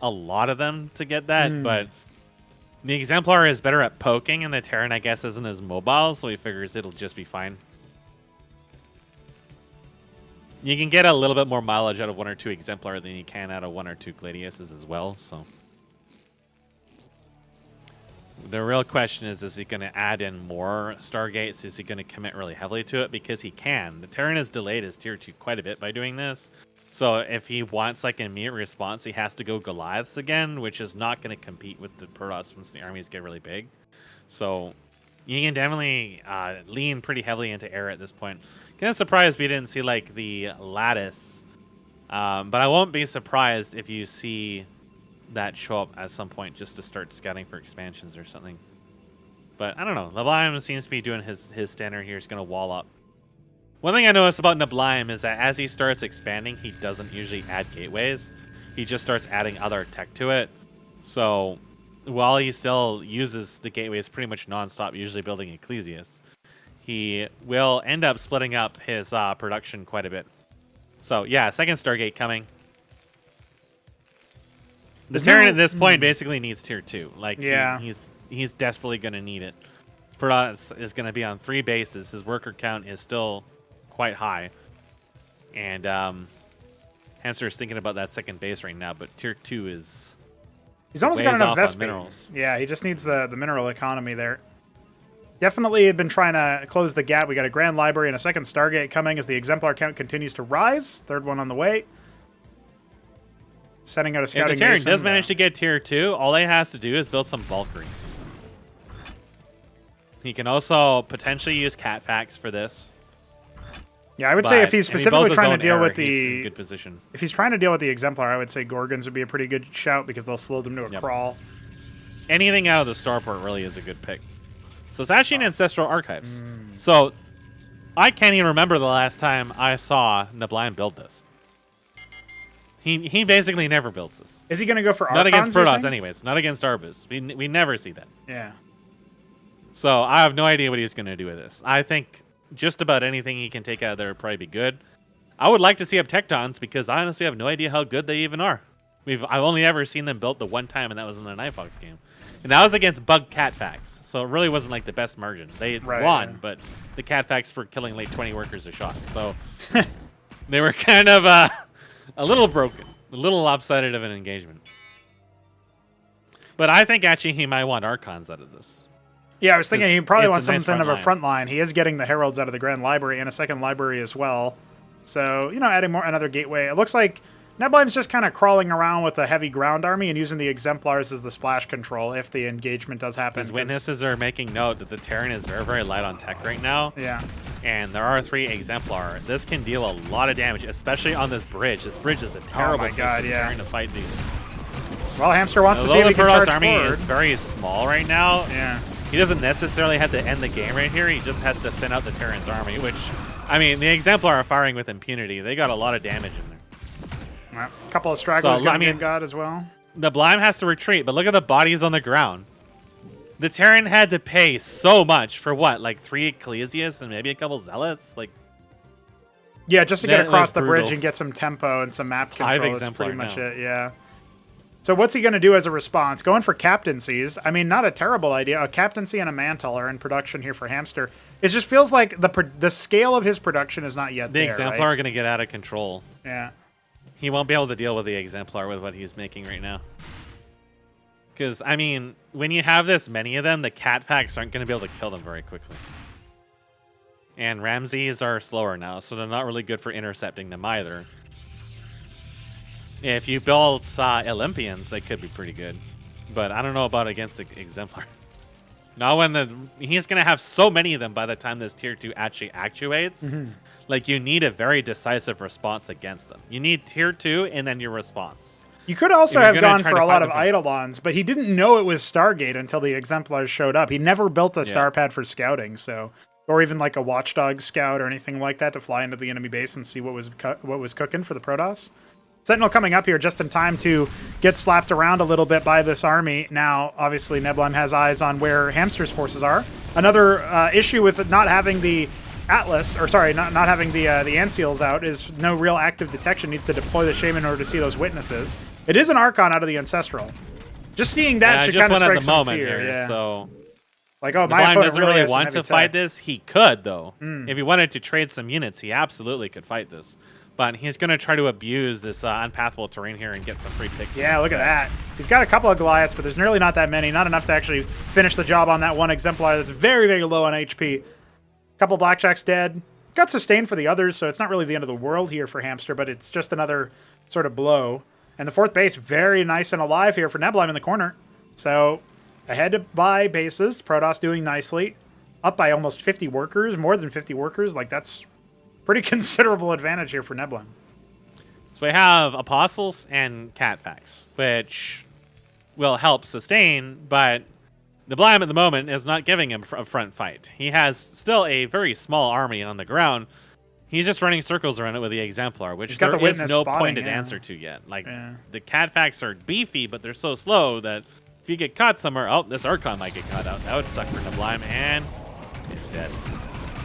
a lot of them to get that. But the Exemplar is better at poking, and the Tyrant, I guess, isn't as mobile, so he figures it'll just be fine. You can get a little bit more mileage out of 1 or 2 Exemplar than you can out of 1 or 2 Gladiuses as well, so the real question is he going to add in more Stargates? Is he going to commit really heavily to it? Because he can. The Terran has delayed his tier 2 quite a bit by doing this. So if he wants like an immediate response, he has to go Goliaths again, which is not going to compete with the Protoss once the armies get really big. So you can definitely lean pretty heavily into air at this point. Kind of surprised we didn't see like the Lattice. But I won't be surprised if you see that show up at some point just to start scouting for expansions or something. But I don't know. Neblime seems to be doing his standard here. He's going to wall up. One thing I noticed about Neblime is that as he starts expanding, he doesn't usually add gateways. He just starts adding other tech to it. So while he still uses the gateways pretty much nonstop, usually building Ecclesias, he will end up splitting up his production quite a bit. So yeah, second Stargate coming. The Tyrant at this point basically needs tier 2. Like he's desperately going to need it. Protoss is going to be on 3 bases. His worker count is still quite high. And Hamster is thinking about that second base right now, but tier 2 is he's almost got enough Vespi. minerals. Yeah, he just needs the mineral economy there. Definitely been trying to close the gap. We got a Grand Library and a second Stargate coming as the Exemplar count continues to rise. Third one on the way. Setting out a scouting. If the Tyrant does manage to get tier 2, all he has to do is build some Valkyries. He can also potentially use Catfax for this. Yeah, I would say if he's specifically trying to deal with the good position. If he's trying to deal with the Exemplar, I would say Gorgons would be a pretty good shout because they'll slow them to a crawl. Anything out of the Starport really is a good pick. So it's actually an Ancestral Archives. So I can't even remember the last time I saw Neblime build this. He basically never builds this. Is he going to go for Archons? Not against Protoss, anyways. Not against Arbus. We never see that. Yeah. So I have no idea what he's going to do with this. I think just about anything he can take out of there would probably be good. I would like to see up Tectons because I honestly have no idea how good they even are. I've only ever seen them built the one time, and that was in the Nightfox game. And that was against Bug Catfax, so it really wasn't like the best margin. They won, but the Catfax were killing like 20 workers a shot. So they were kind of a little broken, a little lopsided of an engagement. But I think actually he might want Archons out of this. Yeah, I was thinking he probably wants something of a front line. He is getting the Heralds out of the Grand Library and a second library as well. So, you know, adding another gateway. It looks like Neblime's just kind of crawling around with a heavy ground army and using the Exemplars as the splash control if the engagement does happen. His witnesses are making note that the Tyrant is very, very light on tech right now. Yeah. And there are 3 Exemplar. This can deal a lot of damage, especially on this bridge. This bridge is a terrible place for Tyrant to fight these. Well, Hamster wants to see if he can charge army forward. is very small right now. Yeah. He doesn't necessarily have to end the game right here. He just has to thin out the Tyrant's army, which, I mean, the Exemplar are firing with impunity. They got a lot of damage in there. Well, a couple of stragglers got as well. Neblime has to retreat, but look at the bodies on the ground. The Tyrant had to pay so much for what, like 3 Ecclesias and maybe a couple Zealots? Like, yeah, just to get across the bridge and get some tempo and some map control. That's pretty much it, yeah. So what's he going to do as a response? Going for captaincies. I mean, not a terrible idea. A captaincy and a mantle are in production here for Hamster. It just feels like the scale of his production is not yet there. The Exemplar are going to get out of control. Yeah. He won't be able to deal with the Exemplar with what he's making right now. Because, I mean, when you have this many of them, the Catfax aren't going to be able to kill them very quickly. And Ramses are slower now, so they're not really good for intercepting them either. If you built Olympians, they could be pretty good. But I don't know about against the Exemplar. Not when he's going to have so many of them by the time this tier 2 actually actuates. Like, you need a very decisive response against them. You need tier 2 and then your response. You could also have gone for a lot of Eidolons, but he didn't know it was Stargate until the Exemplars showed up. He never built a star pad for scouting, so, or even like a Watchdog scout or anything like that to fly into the enemy base and see what was cooking for the Protoss. Sentinel coming up here just in time to get slapped around a little bit by this army. Now, obviously, Neblime has eyes on where Hamster's forces are. Another issue with not having the Atlas, or sorry, not having the Anseals out is no real active detection. Needs to deploy the Shaman in order to see those witnesses. It is an Archon out of the Ancestral. Just seeing that should kind of strike some fear. Here, so like, oh, my opponent doesn't really want to fight this. He could, though. If he wanted to trade some units, he absolutely could fight this. But he's going to try to abuse this unpathable terrain here and get some free picks. Yeah, look at that. He's got a couple of Goliaths, but there's really not that many. Not enough to actually finish the job on that one Exemplar that's very, very low on HP. Couple Blackjacks dead. Got sustained for the others, so it's not really the end of the world here for Hamster, but it's just another sort of blow. And the 4th base, very nice and alive here for Neblime in the corner. So, ahead by bases. Protoss doing nicely. Up by almost 50 workers, more than 50 workers. Like, that's pretty considerable advantage here for Neblime. So we have Apostles and Catfax, which will help sustain, but Neblime at the moment is not giving him a front fight. He has still a very small army on the ground. He's just running circles around it with the Exemplar, which there is no pointed answer to yet. Like, the Catfax are beefy, but they're so slow that if you get caught somewhere, oh, this Archon might get caught out. That would suck for Neblime, and it's dead.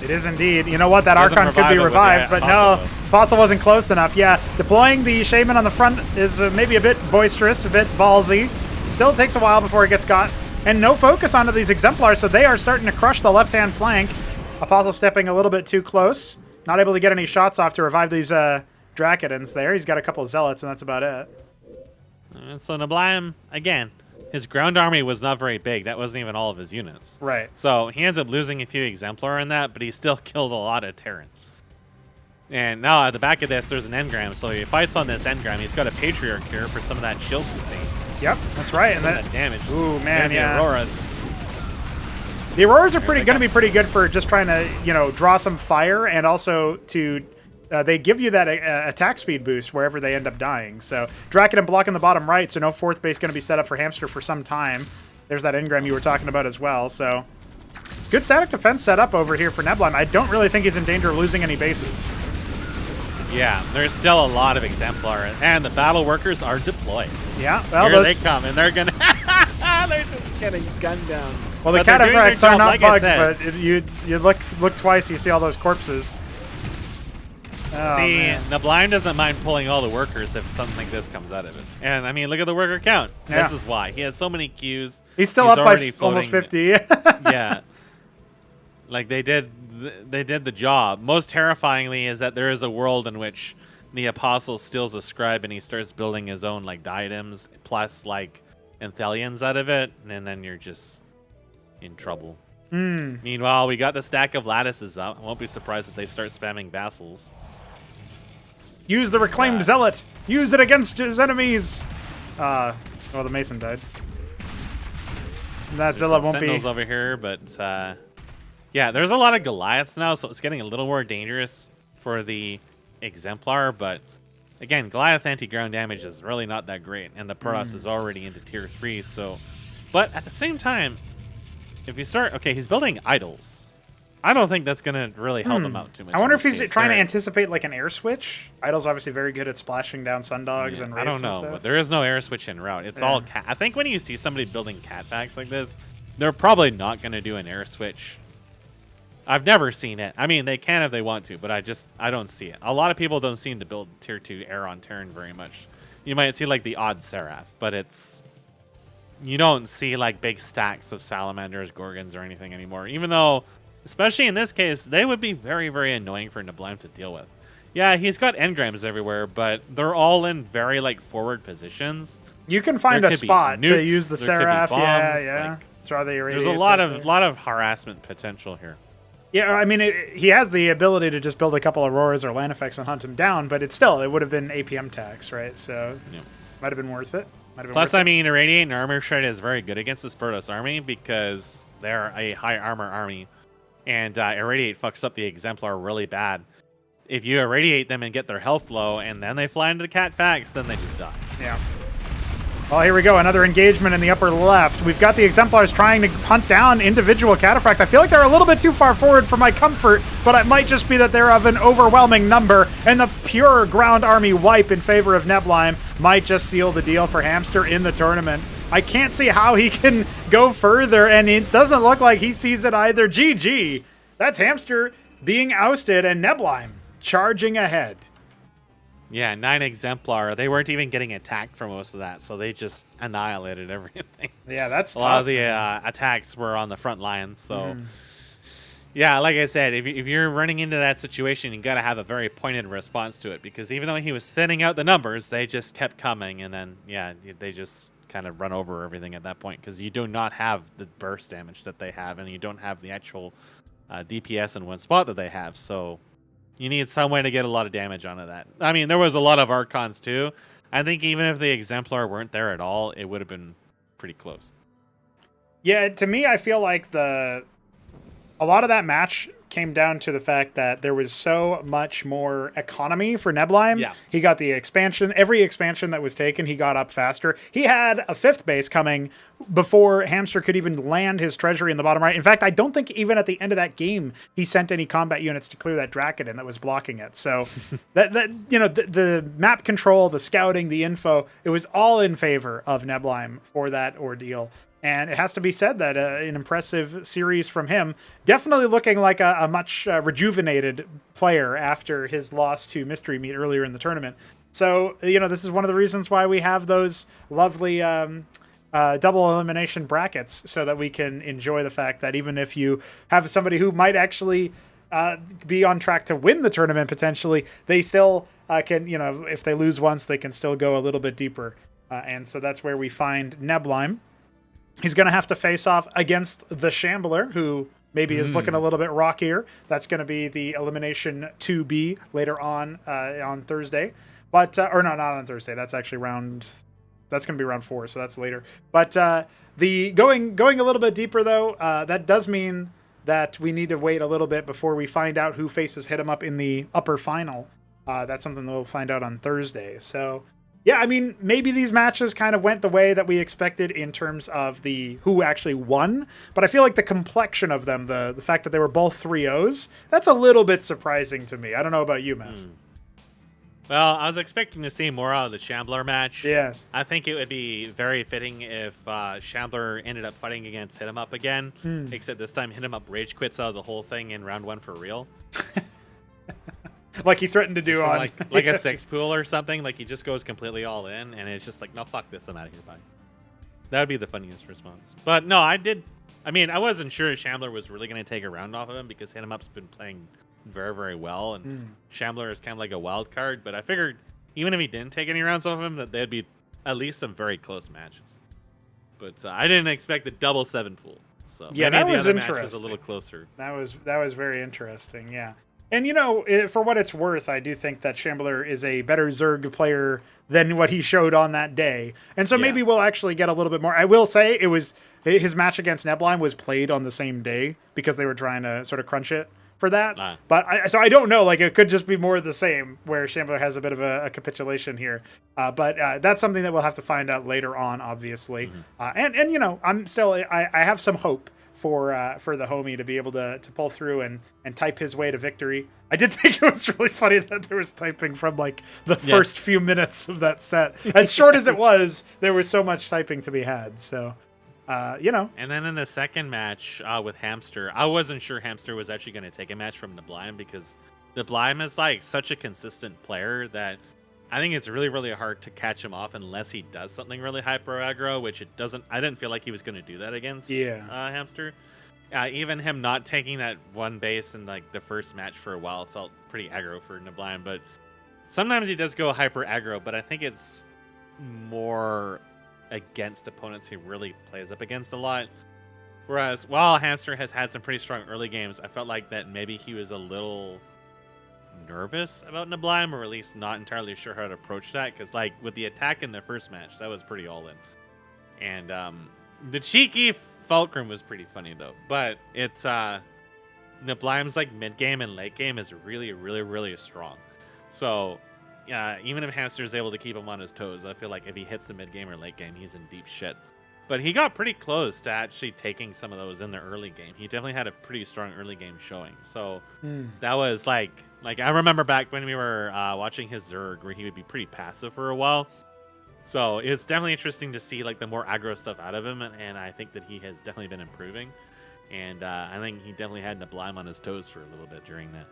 It is indeed. You know what? That Archon could be revived, but no. Fossil wasn't close enough. Yeah, deploying the Shaman on the front is maybe a bit boisterous, a bit ballsy. Still takes a while before it gets got. And no focus onto these Exemplars, so they are starting to crush the left-hand flank. Apostle stepping a little bit too close. Not able to get any shots off to revive these Drakidans there. He's got a couple of Zealots, and that's about it. So Neblime, again, his ground army was not very big. That wasn't even all of his units. Right. So he ends up losing a few Exemplar in that, but he still killed a lot of Tyrant. And now at the back of this, there's an engram. So he fights on this engram. He's got a Patriarch here for some of that shield sustain. Yep, that's right. Some of that damage. Ooh, man, yeah. The Auroras. The Auroras are going to be pretty good for just trying to, you know, draw some fire, and also to they give you that attack speed boost wherever they end up dying. So Draken blocking the bottom right, so no 4th base going to be set up for Hamster for some time. There's that engram you were talking about as well. So it's good static defense set up over here for Neblime. I don't really think he's in danger of losing any bases. Yeah, there's still a lot of Exemplar, and the battle workers are deployed. Yeah, well, here they come, and they're gonna they're just getting gunned down. Well, the cataphracts are not bugged, but you look twice, you see all those corpses. Oh, see, man. Neblime doesn't mind pulling all the workers if something like this comes out of it. And I mean, look at the worker count. Yeah. This is why he has so many queues. He's still up by almost 50. Yeah, like they did the job. Most terrifyingly is that there is a world in which the Apostle steals a scribe and he starts building his own like diadems plus like Anthelians out of it, and then you're just in trouble. Meanwhile, we got the stack of lattices up. I won't be surprised if they start spamming vassals. Use the reclaimed zealot. Use it against his enemies. Oh, the Mason died. That zealot won't be. Sentinels over here, but yeah, there's a lot of Goliaths now, so it's getting a little more dangerous for the Exemplar. But again, Goliath anti-ground damage is really not that great, and the Protoss is already into tier 3. So, but at the same time, if you start, okay, he's building idols. I don't think that's going to really help him out too much. I wonder if he's trying to anticipate like an air switch. Idol's obviously very good at splashing down Sundogs and raids. I don't know, but there is no air switch en route. It's all cat. I think when you see somebody building catfax like this, they're probably not going to do an air switch. I've never seen it. I mean, they can if they want to, but I don't see it. A lot of people don't seem to build tier 2 air on Terran very much. You might see like the odd Seraph, but you don't see like big stacks of Salamanders, Gorgons, or anything anymore. Even though, especially in this case, they would be very, very annoying for Neblime to deal with. Yeah, he's got engrams everywhere, but they're all in very like forward positions. You can find a spot to use the Seraph. Yeah. Like, there's a lot of harassment potential here. Yeah, I mean, he has the ability to just build a couple Auroras or land effects and hunt him down, but it would have been APM tax, right? So Yep. might have been worth it. Plus, I mean, Irradiate and Armor Shred is very good against this Protoss army because they're a high armor army, and Irradiate fucks up the Exemplar really bad. If you Irradiate them and get their health low, and then they fly into the Cat Fags, then they just die. Yeah. Well, here we go. Another engagement in the upper left. We've got the Exemplars trying to hunt down individual Cataphracts. I feel like they're a little bit too far forward for my comfort, but it might just be that they're of an overwhelming number, and the pure ground army wipe in favor of Neblime might just seal the deal for Hamster in the tournament. I can't see how he can go further, and it doesn't look like he sees it either. GG. That's Hamster being ousted, and Neblime charging ahead. Yeah, 9 Exemplar. They weren't even getting attacked for most of that, so they just annihilated everything. Yeah, that's tough. A lot of the attacks were on the front lines, so... Yeah, like I said, if you're running into that situation, you got to have a very pointed response to it, because even though he was thinning out the numbers, they just kept coming, and then, yeah, they just kind of run over everything at that point, because you do not have the burst damage that they have, and you don't have the actual DPS in one spot that they have, so... You need some way to get a lot of damage onto that. I mean, there was a lot of Archons too. I think even if the Exemplar weren't there at all, it would have been pretty close. Yeah, to me, I feel like a lot of that match came down to the fact that there was so much more economy for Neblime. Yeah. He got the expansion. Every expansion that was taken, he got up faster. He had a 5th base coming before Hamster could even land his treasury in the bottom right. In fact, I don't think even at the end of that game, he sent any combat units to clear that Dracodon that was blocking it. So the map control, the scouting, the info, it was all in favor of Neblime for that ordeal. And it has to be said that an impressive series from him, definitely looking like a much rejuvenated player after his loss to Mystery Meat earlier in the tournament. So, this is one of the reasons why we have those lovely double elimination brackets, so that we can enjoy the fact that even if you have somebody who might actually be on track to win the tournament potentially, they still can, if they lose once, they can still go a little bit deeper. And so that's where we find Neblime. He's going to have to face off against the Shambler, who maybe is looking a little bit rockier. That's going to be the elimination 2B later on Thursday. But or no, not on Thursday. That's actually that's going to be round 4, so that's later. But the going a little bit deeper, though, that does mean that we need to wait a little bit before we find out who faces HitEmUp in the upper final. That's something that we'll find out on Thursday. So... yeah, I mean, maybe these matches kind of went the way that we expected in terms of who actually won, but I feel like the complexion of them, the fact that they were both 3-0s, that's a little bit surprising to me. I don't know about you, Maz. Well, I was expecting to see more out of the Shambler match. Yes. I think it would be very fitting if Shambler ended up fighting against HitEmUp again, except this time HitEmUp rage quits out of the whole thing in round 1 for real. Like he threatened to do on... like a 6 pool or something. Like he just goes completely all in, and it's just like, no, fuck this, I'm out of here, bye. That would be the funniest response. But no, I wasn't sure Shambler was really going to take a round off of him, because HitEmUp's been playing very, very well, and Shambler is kind of like a wild card, but I figured even if he didn't take any rounds off of him, that there'd be at least some very close matches. But I didn't expect the double 7 pool. So yeah, maybe that was the other interesting. match was a little closer. That was very interesting, yeah. And, for what it's worth, I do think that Shambler is a better Zerg player than what he showed on that day. And so maybe we'll actually get a little bit more. I will say his match against Neblime was played on the same day because they were trying to sort of crunch it for that. But I don't know. Like, it could just be more of the same, where Shambler has a bit of a capitulation here. But that's something that we'll have to find out later on, obviously. And I'm still, I have some hope for the homie to be able to pull through and type his way to victory. I did think it was really funny that there was typing from like the first few minutes of that set. As short as it was, there was so much typing to be had. So, And then in the second match with Hamster, I wasn't sure Hamster was actually going to take a match from Neblime, because Neblime is like such a consistent player that I think it's really, really hard to catch him off unless he does something really hyper aggro, which it doesn't. I didn't feel like he was going to do that against Hamster. Even him not taking that one base in like the first match for a while felt pretty aggro for Neblime. But sometimes he does go hyper aggro, but I think it's more against opponents he really plays up against a lot. Whereas while Hamster has had some pretty strong early games, I felt like that maybe he was a little nervous about Neblime, or at least not entirely sure how to approach that. Because like with the attack in the first match, that was pretty all in. And the cheeky Fulcrum was pretty funny though. But it's Neblime's like mid game and late game is really, really, really strong. So even if Hamster is able to keep him on his toes, I feel like if he hits the mid game or late game, he's in deep shit. But he got pretty close to actually taking some of those in the early game. He definitely had a pretty strong early game showing. So that was like I remember back when we were watching his Zerg, where he would be pretty passive for a while. So it's definitely interesting to see like the more aggro stuff out of him, and I think that he has definitely been improving. And I think he definitely had Neblime on his toes for a little bit during that.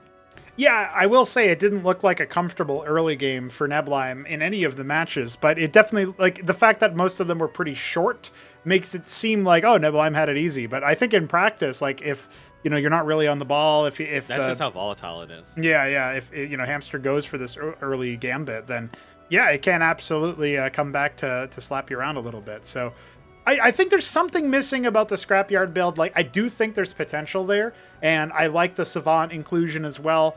Yeah, I will say it didn't look like a comfortable early game for Neblime in any of the matches, but it definitely, like, the fact that most of them were pretty short makes it seem like, oh, Neblime had it easy. But I think in practice, like, if, you know, you're not really on the ball, if that's just how volatile it is. Yeah, if, you know, Hamster goes for this early gambit, then, yeah, it can absolutely come back to slap you around a little bit. So I think there's something missing about the Scrapyard build. Like, I do think there's potential there, and I like the Savant inclusion as well.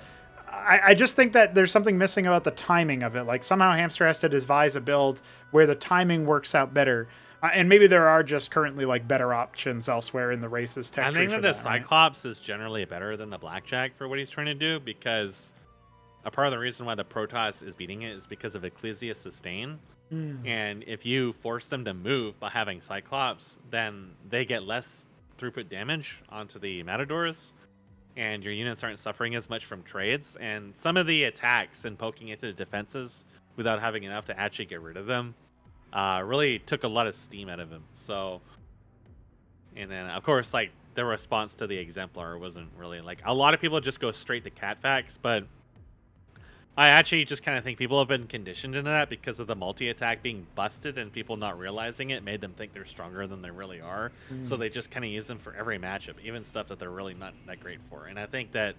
I just think that there's something missing about the timing of it. Like, somehow Hamster has to devise a build where the timing works out better. And maybe there are just currently, like, better options elsewhere in the races tech I tree think for that the right? Cyclops is generally better than the Blackjack for what he's trying to do, because a part of the reason why the Protoss is beating it is because of Ecclesia Sustain. And if you force them to move by having Cyclops, then they get less throughput damage onto the Matadors, and your units aren't suffering as much from trades. And some of the attacks and poking into the defenses without having enough to actually get rid of them really took a lot of steam out of him. So, and then of course, like, the response to the Exemplar wasn't really like, a lot of people just go straight to Catfax, but I actually just kind of think people have been conditioned into that because of the multi-attack being busted and people not realizing it made them think they're stronger than they really are. So they just kind of use them for every matchup, even stuff that they're really not that great for. And I think that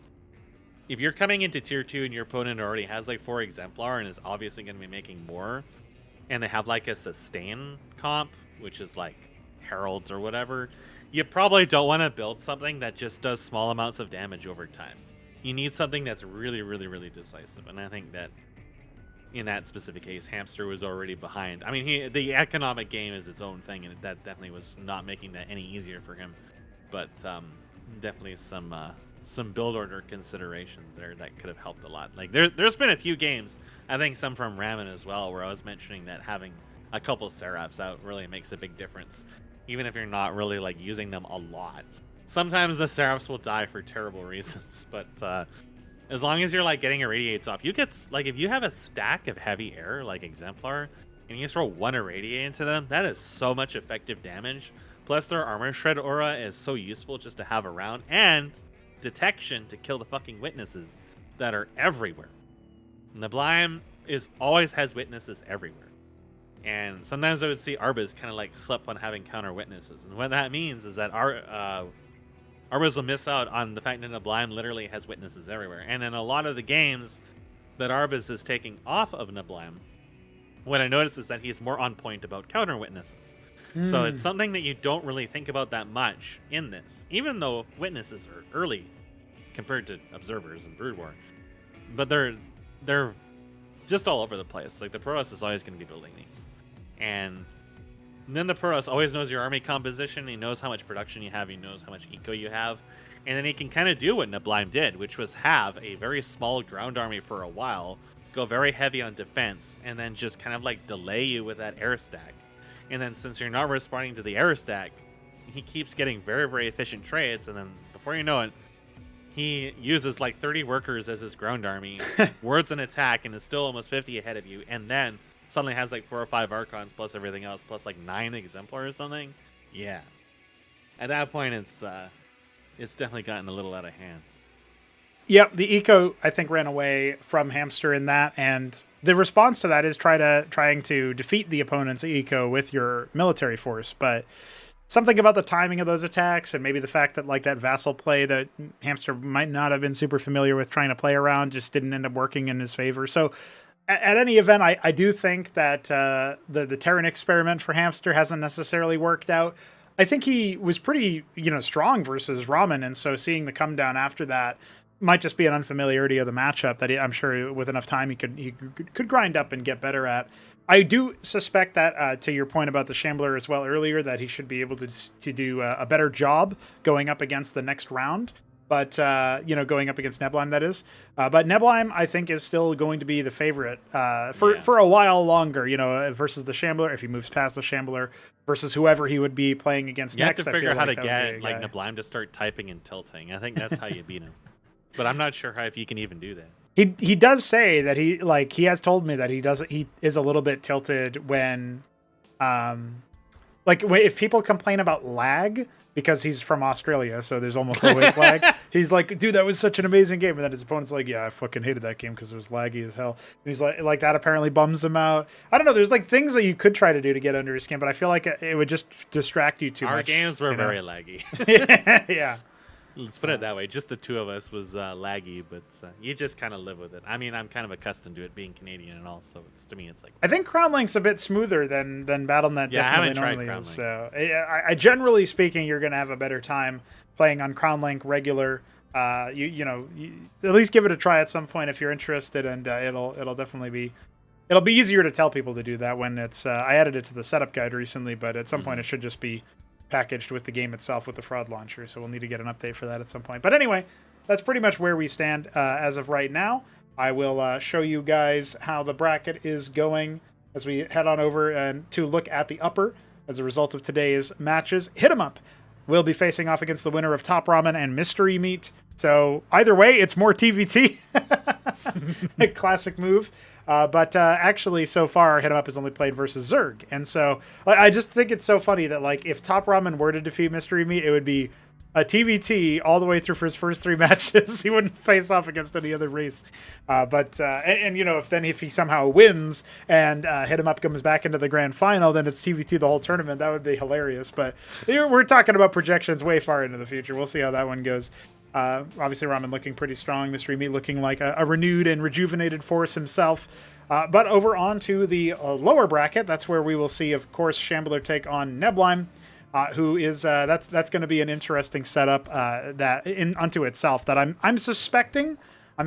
if you're coming into tier 2 and your opponent already has like 4 Exemplar and is obviously going to be making more, and they have like a sustain comp, which is like Heralds or whatever, you probably don't want to build something that just does small amounts of damage over time. You need something that's really, really, really decisive. And I think that in that specific case, Hamster was already behind. I mean, the economic game is its own thing, and that definitely was not making that any easier for him. But definitely some build order considerations there that could have helped a lot. Like there's been a few games, I think some from Ramen as well, where I was mentioning that having a couple Seraphs out really makes a big difference, even if you're not really like using them a lot. Sometimes the Seraphs will die for terrible reasons, but as long as you're like getting Irradiates off, you get like, if you have a stack of heavy air like Exemplar and you throw 1 Irradiate into them, that is so much effective damage. Plus their Armor Shred aura is so useful just to have around, and detection to kill the fucking witnesses that are everywhere. Neblime always has witnesses everywhere. And sometimes I would see Arbas kind of like slip on having counter witnesses. And what that means is that Arbas will miss out on the fact that Neblime literally has witnesses everywhere. And in a lot of the games that Arbas is taking off of Neblime, what I noticed is that he's more on point about counter witnesses. So it's something that you don't really think about that much in this, even though witnesses are early compared to observers and Brood War. But they're just all over the place. Like, the Protoss is always going to be building these. And then the Protoss always knows your army composition. He knows how much production you have. He knows how much eco you have. And then he can kind of do what Neblime did, which was have a very small ground army for a while, go very heavy on defense, and then just kind of like delay you with that air stack. And then since you're not responding to the air stack, he keeps getting very, very efficient trades. And then before you know it, he uses like 30 workers as his ground army, wards an attack, and is still almost 50 ahead of you. And then suddenly has like 4 or 5 Archons plus everything else, plus like 9 Exemplar or something. Yeah. At that point, it's definitely gotten a little out of hand. Yep, the eco, I think, ran away from Hamster in that, and the response to that is trying to defeat the opponent's eco with your military force. But something about the timing of those attacks, and maybe the fact that like that vassal play that Hamster might not have been super familiar with trying to play around, just didn't end up working in his favor. So at any event, I do think that the Tyrant experiment for Hamster hasn't necessarily worked out. I think he was pretty, strong versus Ramen, and so seeing the come down after that might just be an unfamiliarity of the matchup that I'm sure with enough time he could grind up and get better at. I do suspect that, to your point about the Shambler as well earlier, that he should be able to do a better job going up against the next round. But, going up against Neblime, that is. But Neblime, I think, is still going to be the favorite for a while longer, versus the Shambler, if he moves past the Shambler, versus whoever he would be playing against next. You have to figure out how to get Neblime to start typing and tilting. I think that's how you beat him. But I'm not sure if you can even do that. He does say that he has told me that he is a little bit tilted when if people complain about lag, because he's from Australia, so there's almost always lag. He's like, dude, that was such an amazing game. And then his opponent's like, yeah, I fucking hated that game because it was laggy as hell. And he's like that apparently bums him out. I don't know. There's things that you could try to do to get under his skin, but I feel like it would just distract you too much. Our games were very laggy. Yeah. Let's put it that way. Just the two of us was laggy, but you just kind of live with it. I mean, I'm kind of accustomed to it being Canadian and all, so to me, it's like... I think Crown Link's a bit smoother than BattleNet yeah, definitely normally is. So, I generally speaking, you're going to have a better time playing on Crown Link regular. You at least give it a try at some point if you're interested, and it'll definitely be... It'll be easier to tell people to do that when it's... I added it to the setup guide recently, but at some point it should just be packaged with the game itself with the fraud launcher, so we'll need to get an update for that at some point. But anyway, that's pretty much where we stand as of right now. I will show you guys how the bracket is going as we head on over and to look at the upper as a result of today's matches. HitEmUp will be facing off against the winner of Top Ramen and Mystery Meat. So either way, it's more TVT. A classic move. But actually, so far, HitEmUp has only played versus Zerg. And so I just think it's so funny that if Top Ramen were to defeat Mystery Meat, it would be a TVT all the way through for his first 3 matches. He wouldn't face off against any other race. If he somehow wins and HitEmUp comes back into the grand final, then it's TVT the whole tournament. That would be hilarious. But we're talking about projections way far into the future. We'll see how that one goes. Obviously, Ramen looking pretty strong. Mystery Meat looking like a renewed and rejuvenated force himself. But over on to the lower bracket, that's where we will see, of course, Shambler take on Neblime, who is that's going to be an interesting setup unto itself. That I'm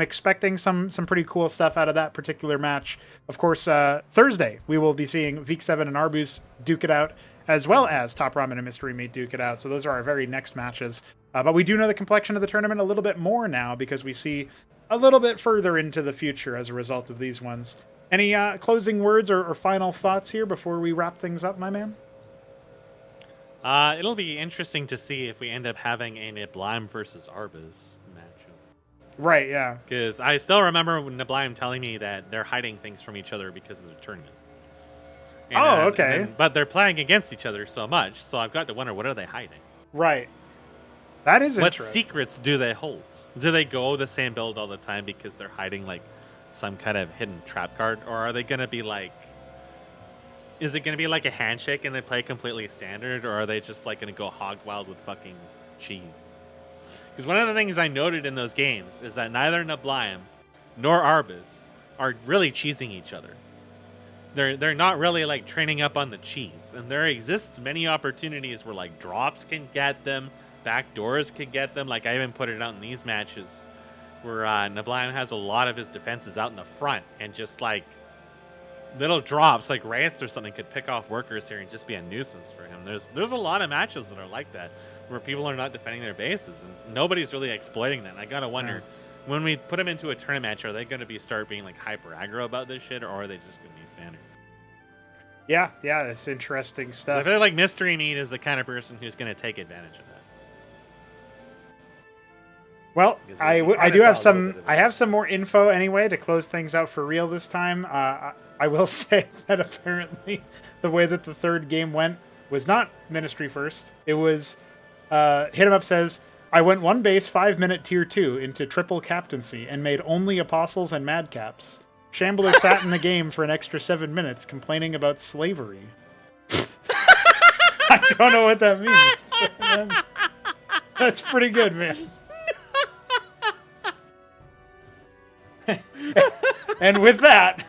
expecting some pretty cool stuff out of that particular match. Of course, Thursday we will be seeing Veek7 and Arbus duke it out, as well as Top Ramen and Mystery Meat duke it out. So those are our very next matches. But we do know the complexion of the tournament a little bit more now because we see a little bit further into the future as a result of these ones. Any closing words or final thoughts here before we wrap things up, my man? It'll be interesting to see if we end up having a Neblime versus Arbus matchup. Right, yeah. Because I still remember Neblime telling me that they're hiding things from each other because of the tournament. Okay. But they're playing against each other so much, so I've got to wonder, what are they hiding? Right. That is what interesting. Secrets do they hold? Do they go the same build all the time because they're hiding some kind of hidden trap card, or are they gonna be is it gonna be like a handshake and they play completely standard, or are they just gonna go hog wild with fucking cheese? Because one of the things I noted in those games is that neither Neblime nor Arbus are really cheesing each other. They're not really training up on the cheese, and there exists many opportunities where drops can get them. Backdoors could get them. I even put it out in these matches where Neblime has a lot of his defenses out in the front, and just little drops Rants or something could pick off workers here and just be a nuisance for him. There's a lot of matches that are like that where people are not defending their bases and nobody's really exploiting that. And I gotta wonder, when we put them into a tournament match, are they going to start being hyper aggro about this shit, or are they just going to be standard? Yeah, it's interesting stuff. So I feel like Mystery Meat is the kind of person who's going to take advantage of that. Well, I do have some more info anyway to close things out for real this time. I will say that apparently the way that the third game went was not Ministry first. It was HitEmUp says, I went 1 base 5-minute tier 2 into triple captaincy and made only apostles and madcaps. Shambler sat in the game for an extra 7 minutes complaining about slavery. I don't know what that means. That's pretty good, man. And with that,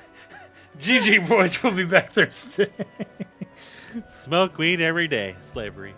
GG boys, we'll be back Thursday. Smoke weed every day. Slavery.